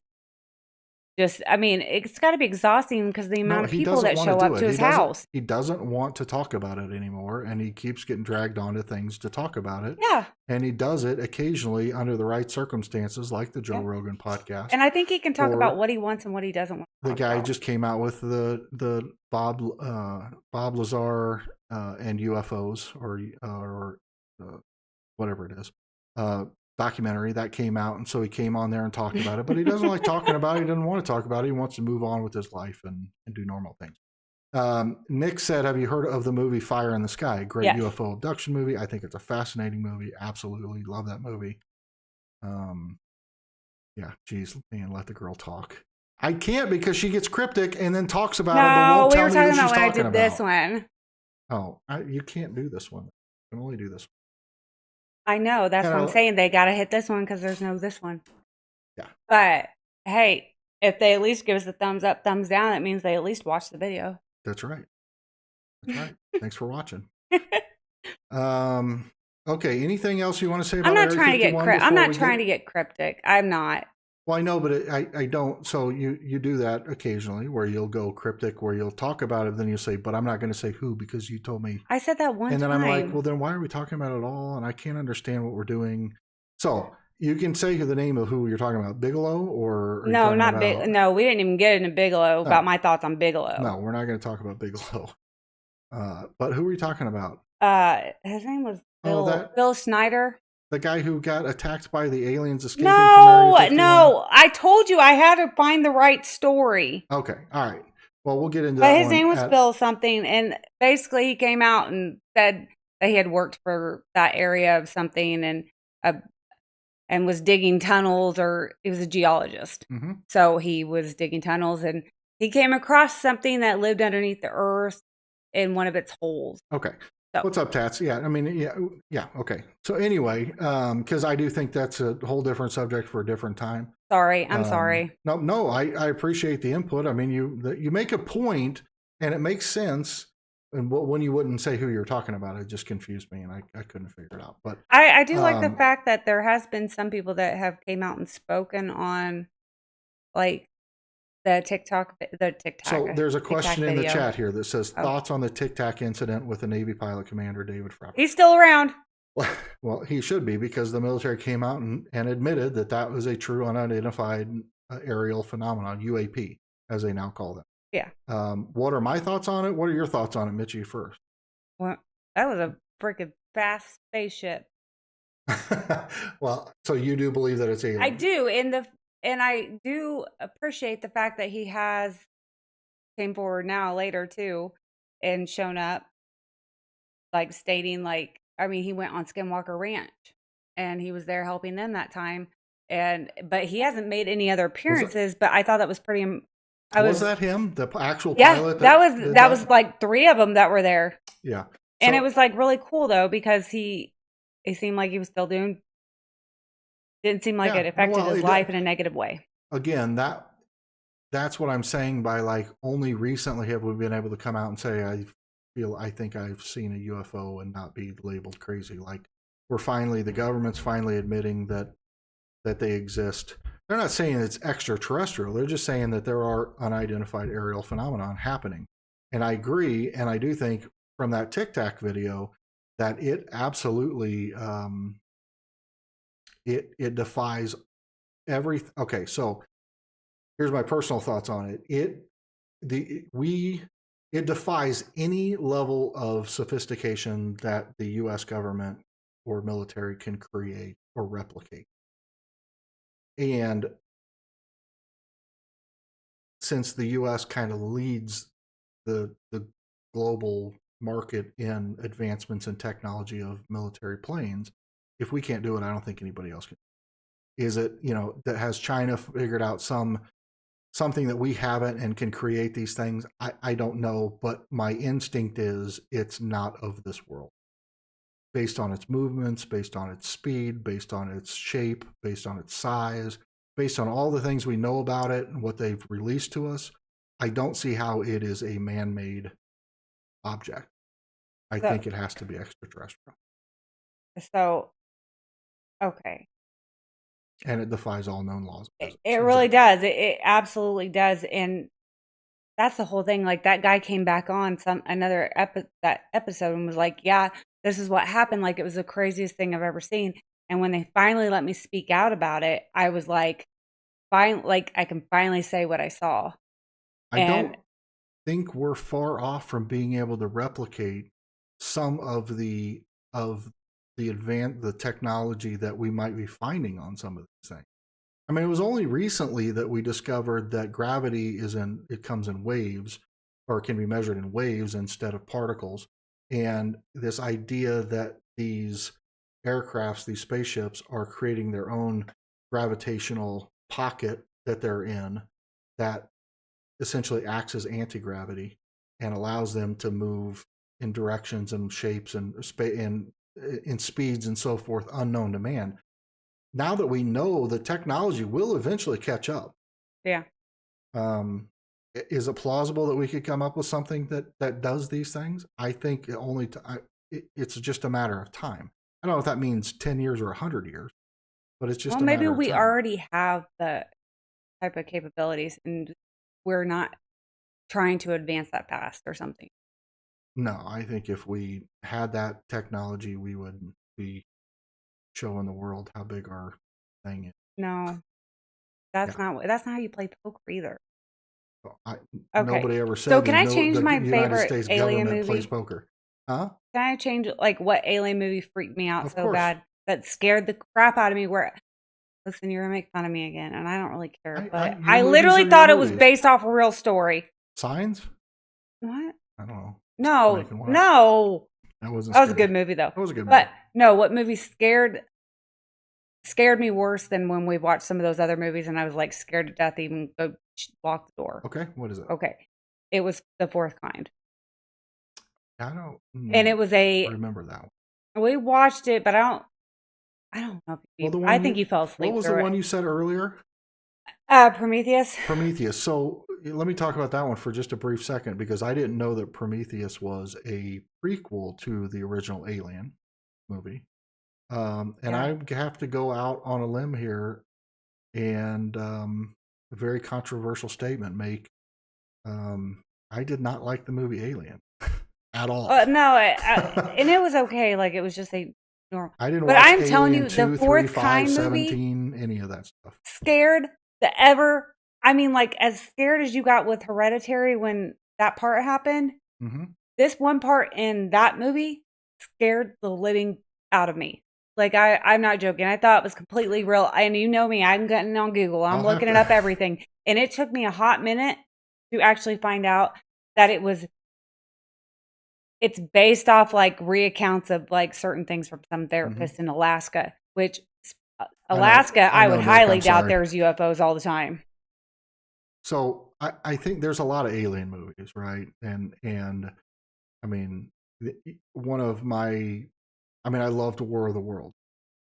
just, it's got to be exhausting because the amount of people that show up to his house. He doesn't want to talk about it anymore, and he keeps getting dragged onto things to talk about it. Yeah. And he does it occasionally under the right circumstances, like the Joe Rogan podcast. And I think he can talk about what he wants and what he doesn't want. The guy just came out with the Bob Lazar and UFOs or whatever it is. Documentary that came out, and so he came on there and talked about it, but he doesn't like talking about it. He doesn't want to talk about it. He wants to move on with his life and do normal things. Nick said, have you heard of the movie Fire in the Sky? Great UFO abduction movie. I think it's a fascinating movie. Absolutely love that movie. Yeah, geez, man, let the girl talk. I can't because she gets cryptic and then talks about it, but won't tell me what she's talking about. This one. Oh, you can't do this one. You can only do this one. I know. That's what I'm saying. They got to hit this one because there's no this one. Yeah. But, hey, if they at least give us a thumbs up, thumbs down, that means they at least watched the video. That's right. That's right. Thanks for watching. Okay. Anything else you want to say about Area 51? I'm not trying to get cryptic. I'm not. Well, I know, but I don't. So you do that occasionally where you'll go cryptic, where you'll talk about it, then you'll say, but I'm not going to say who because you told me. I said that one time. And then I'm like, well, then why are we talking about it all? And I can't understand what we're doing. So you can say the name of who you're talking about, Bigelow or no, not Bigelow. No, we didn't even get into Bigelow about my thoughts on Bigelow. No, we're not going to talk about Bigelow. But who are you talking about? His name was Bill Snyder. The guy who got attacked by the aliens escaping from Area 51? No, I told you I had to find the right story. Okay, all right. Well, we'll get into that. But his name was Bill something, and basically he came out and said that he had worked for that area of something and was digging tunnels, or he was a geologist. Mm-hmm. So he was digging tunnels, and he came across something that lived underneath the earth in one of its holes. Okay. So. What's up, Tats? Yeah, yeah. Okay. So anyway, because I do think that's a whole different subject for a different time. Sorry, I'm sorry. No, I appreciate the input. I mean, you make a point, and it makes sense. And when you wouldn't say who you're talking about, it just confused me, and I couldn't figure it out. But I do like the fact that there has been some people that have came out and spoken on, like, the TikTok. So there's a question in the chat here that says, thoughts on the Tic Tac incident with the Navy pilot commander, David Frapper. He's still around. Well, he should be, because the military came out and admitted that was a true unidentified aerial phenomenon, UAP, as they now call them. Yeah. What are my thoughts on it? What are your thoughts on it, Mitchie, first? Well, that was a freaking fast spaceship. Well, so you do believe that it's alien? I do, and I do appreciate the fact that he has came forward now later too and shown up, like stating he went on Skinwalker Ranch and he was there helping them that time, but he hasn't made any other appearances. But I thought that was pretty. Was that him, the actual pilot? Yeah, that was like 3 of them that were there. Yeah, and it was like really cool though, because he seemed like he was still doing Didn't seem like Yeah, it affected well, his life in a negative way. again, that's what I'm saying by like only recently have we been able to come out and say I think I've seen a UFO and not be labeled crazy. Like the government's finally admitting that they exist. They're not saying it's extraterrestrial. They're just saying that there are unidentified aerial phenomenon happening. And I agree, and I do think from that Tic Tac video that it absolutely it defies every. Okay, so here's my personal thoughts on it. It defies any level of sophistication that the U.S. government or military can create or replicate. And since the U.S. kind of leads the global market in advancements in technology of military planes, if we can't do it, I don't think anybody else can. Is it, that has China figured out something that we haven't and can create these things? I don't know, but my instinct is it's not of this world. Based on its movements, based on its speed, based on its shape, based on its size, based on all the things we know about it and what they've released to us, I don't see how it is a man-made object. I think it has to be extraterrestrial. So, okay. And it defies all known laws. It really does. It absolutely does. And that's the whole thing. Like that guy came back on that episode and was like, yeah, this is what happened. Like it was the craziest thing I've ever seen. And when they finally let me speak out about it, I was like, fine, like I can finally say what I saw. I don't think we're far off from being able to replicate some of the technology that we might be finding on some of these things. I mean, it was only recently that we discovered that gravity comes in waves, or can be measured in waves instead of particles. And this idea that these aircrafts, these spaceships, are creating their own gravitational pocket that they're in that essentially acts as anti-gravity and allows them to move in directions and shapes and in speeds and so forth unknown to man. Now that we know the technology will eventually catch up. Yeah. Is it plausible that we could come up with something that does these things? I think it's just a matter of time. I don't know if that means 10 years or 100 years, but it's just maybe matter of we time. already have the type of capabilities and we're not trying to advance that past or something. No, I think if we had that technology, we would be showing the world how big our thing is. No, that's not how you play poker either. Okay. Nobody ever said. So can I change the my United favorite States alien government movie? plays poker. Huh? Can I change like what alien movie freaked me out Of so course. bad that scared the crap out of me? Listen, you're gonna make fun of me again, and I don't really care. But I literally thought it was based off a real story. Signs? What? I don't know. No. That wasn't. That was a good movie though. That was a good movie. But no, what movie scared me worse than when we watched some of those other movies, and I was like scared to death to even go walk the door. Okay, what is it? Okay, it was The Fourth Kind. I don't. And it was remember that one. We watched it, but I don't know. I think you fell asleep. What was the one you said earlier? Prometheus. Prometheus. So let me talk about that one for just a brief second, because I didn't know that Prometheus was a prequel to the original Alien movie. I have to go out on a limb here and a very controversial statement make. I did not like the movie Alien at all. No, and it was okay. Like it was just a normal. I didn't. But watch I'm Alien telling you, 2, the 3, Fourth 5, Kind 17, movie, any of that stuff. Scared the ever. I mean, like as scared as you got with Hereditary when that part happened. Mm-hmm. This one part in that movie scared the living out of me. Like I'm not joking. I thought it was completely real. And you know me, I'm getting on Google. I'm looking it up everything. And it took me a hot minute to actually find out that it's based off like reaccounts of like certain things from some therapist in Alaska, which Alaska, I would highly doubt there's UFOs all the time. So I think there's a lot of alien movies, right? And I mean, I loved War of the Worlds.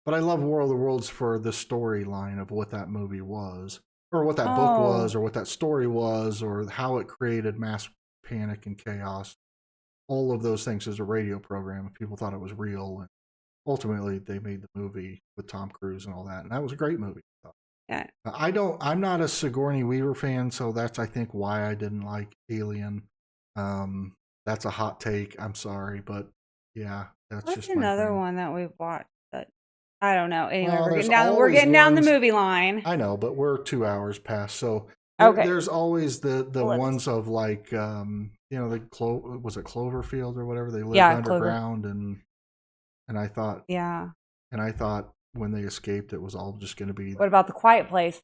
But I love War of the Worlds for the storyline of what that movie was, or what that book Oh, was, or what that story was, or how it created mass panic and chaos. All of those things as a radio program. People thought it was real, and ultimately they made the movie with Tom Cruise and all that, and that was a great movie. yeah. I'm not a Sigourney Weaver fan, so that's I think why I didn't like Alien. That's a hot take. I'm sorry, but yeah, that's What's just my another thing. one that we've watched that I don't know. Anyway, Well, we're there's getting down. We're always getting down the ones. movie line. I know, but we're 2 hours past, so Okay, there's always the well, let's. ones of like the was it Cloverfield or whatever, they lived Yeah, Clover. underground, and I thought Yeah. when they escaped it was all just going to be, What about the Quiet Place?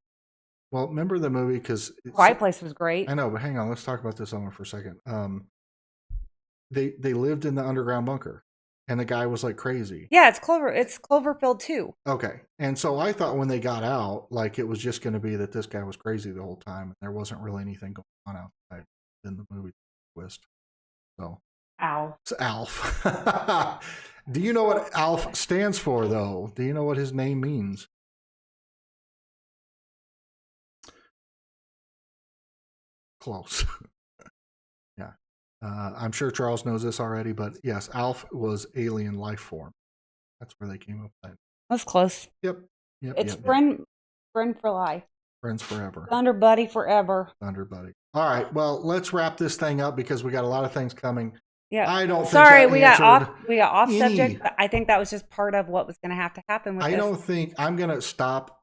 well, remember the movie, because Quiet Place was great. I know, but hang on, let's talk about this one for a second. They lived in the underground bunker, and the guy was like crazy. Yeah, it's Clover. It's Cloverfield too. Okay, and so I thought when they got out, like it was just going to be that this guy was crazy the whole time, and there wasn't really anything going on outside in the movie twist. So Ow. it's Alf. Do you know what Alf stands for, though? Do you know what his name means? Close. Yeah. I'm sure Charles knows this already, but yes, Alf was alien life form. That's where they came up with that. That's close. Yep. Yep. It's Yep. friend for life. Friends forever. Thunder Buddy forever. Thunder Buddy. All right. Well, let's wrap this thing up because we got a lot of things coming. Yeah. I don't Sorry, think that we got off any- subject, but I think that was just part of what was going to have to happen with I this. don't think I'm going to stop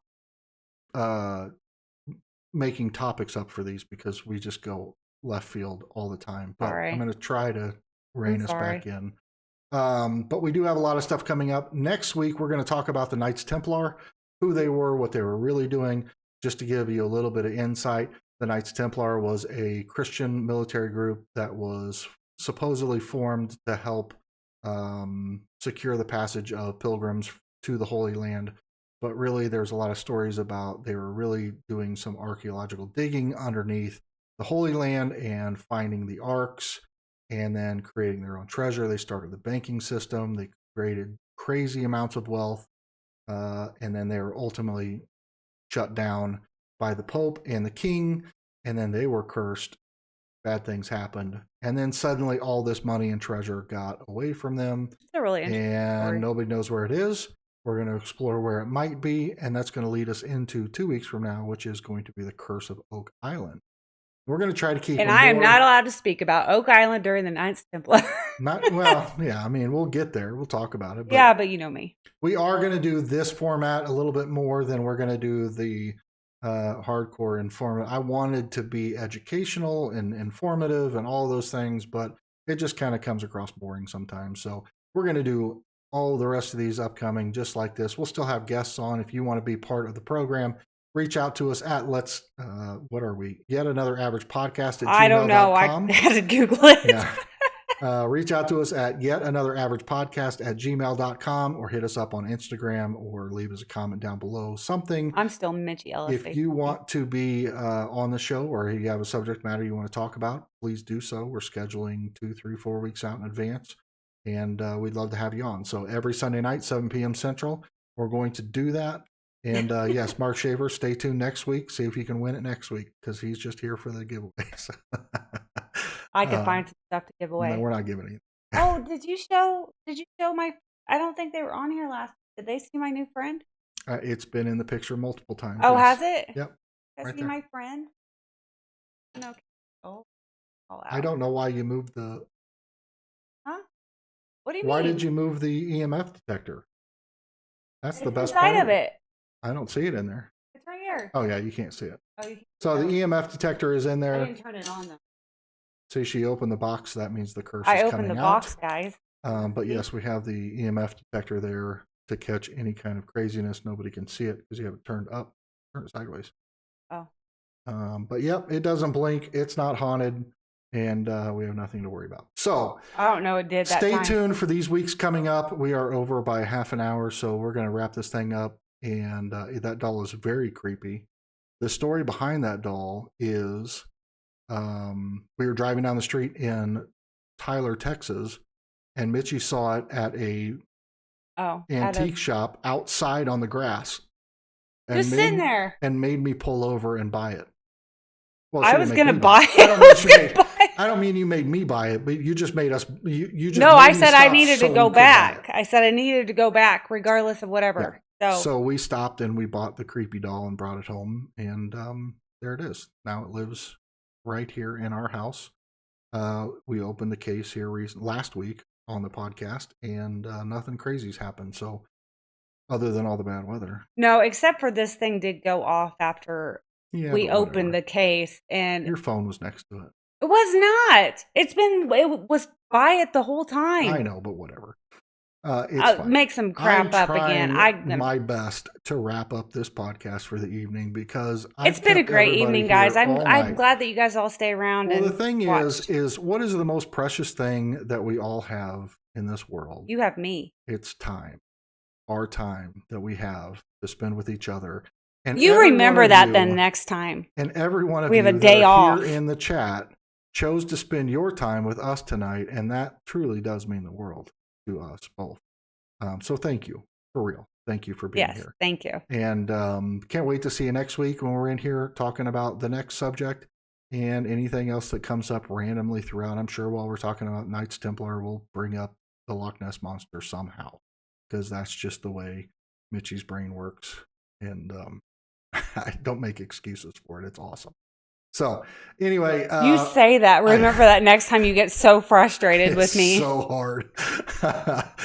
making topics up for these because we just go left field all the time. But Sorry. I'm going to try to rein us sorry. back in. But we do have a lot of stuff coming up. Next week, we're going to talk about the Knights Templar, who they were, what they were really doing. Just to give you a little bit of insight, the Knights Templar was a Christian military group that was supposedly formed to help secure the passage of pilgrims to the Holy Land. But really, there's a lot of stories about they were really doing some archaeological digging underneath the Holy Land and finding the arks, and then creating their own treasure. They started the banking system. They created crazy amounts of wealth, and then they were ultimately shut down by the Pope and the King, and then they were cursed. Bad things happened, and then suddenly all this money and treasure got away from them, It's a really interesting and story. nobody knows where it is. We're going to explore where it might be, and that's going to lead us into 2 weeks from now, which is going to be the Curse of Oak Island. We're going to try to keep. And I am not allowed to speak about Oak Island during the Knights Templar. Yeah. I mean, we'll get there. We'll talk about it. But yeah, but you know me. we are going to do this format a little bit more than we're going to do the hardcore informative. I wanted to be educational and informative and all those things, but it just kind of comes across boring sometimes. So we're going to do all the rest of these upcoming just like this. We'll still have guests on. If you want to be part of the program, reach out to us at what are we? Yet Another Average Podcast at gmail.com. I don't know. I had to Google it. Yeah. Reach out to us at Yet Another Average Podcast at gmail.com, or hit us up on Instagram, or leave us a comment down below. Something. I'm still Mitchie Ellis. If you want to be on the show, or you have a subject matter you want to talk about, please do so. We're scheduling 2, 3, 4 weeks out in advance, and we'd love to have you on. So every Sunday night, 7 p.m. Central, we're going to do that. And yes, Mark Shaver, stay tuned next week. See if you can win it next week, because he's just here for the giveaways. I could find some stuff to give away. No, we're not giving anything. Oh, did you show my? I don't think they were on here last. Did they see my new friend? It's been in the picture multiple times. Oh, yes. has it? Yep. Has right see there. my friend? No. Oh, all out. I don't know why you moved the. Huh? What do you Why mean? did you move the EMF detector? That's It's the best inside part of it. I don't see it in there. It's right here. Oh yeah, you can't see it. Oh, So the EMF detector is in I there. didn't turn it on though. See, she opened the box. That means the curse I is opened coming the out. box, guys. But yes, we have the EMF detector there to catch any kind of craziness. Nobody can see it because you have it turned up, turn it sideways. Oh. But yep, it doesn't blink. It's not haunted, and we have nothing to worry about. So I don't know. It did that stay time. tuned for these weeks coming up. We are over by half an hour, so we're going to wrap this thing up. And that doll is very creepy. The story behind that doll is we were driving down the street in Tyler, Texas, and Mitchie saw it at a Oh, antique shop outside on the grass. Just sitting there. And made me pull over and buy it. Well, I was going to buy it. I don't mean you made me buy it, but you just made us. You just no, made I me said I stop needed so to go we could buy back. it. I said I needed to go back regardless of whatever. So we stopped and we bought the creepy doll and brought it home. And there it is. Now it lives right here in our house. We opened the case here last week on the podcast, and nothing crazy's happened. So other than all the bad weather. No, except for this thing did go off after we opened the case, and your phone was next to it. It was not. It was by it the whole time. I know, but whatever. It's fine. Make some crap up again. I'm my best to wrap up this podcast for the evening because it's been a great evening, guys. I'm glad that you guys all stay around. Well, and the thing watch. is what is the most precious thing that we all have in this world? You have me. It's time. Our time that we have to spend with each other. And you remember that then next time. And every one of we you have a day off here in the chat chose to spend your time with us tonight, and that truly does mean the world to us both. So thank you, for real. Thank you for being here. Thank you. And can't wait to see you next week when we're in here talking about the next subject and anything else that comes up randomly throughout. I'm sure while we're talking about Knights Templar, we'll bring up the Loch Ness Monster somehow, because that's just the way Mitchie's brain works. And I don't make excuses for it. It's awesome. So anyway, you say that. Remember that next time you get so frustrated with me. It's so hard.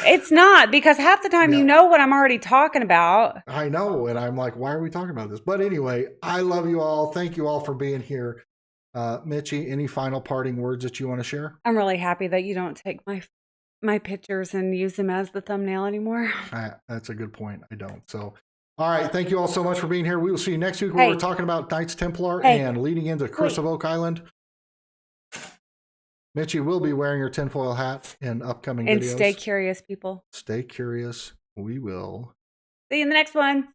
It's not, because half the time you know what I'm already talking about. I know, and I'm like, why are we talking about this? But anyway, I love you all. Thank you all for being here. Mitchie, any final parting words that you want to share? I'm really happy that you don't take my pictures and use them as the thumbnail anymore. That's a good point. I don't. So. All right. Thank you all so much for being here. We will see you next week where we're talking about Knights Templar and leading into Curse of Oak Island. Mitchie will be wearing her tinfoil hat in upcoming videos. And stay curious, people. Stay curious. We will. See you in the next one.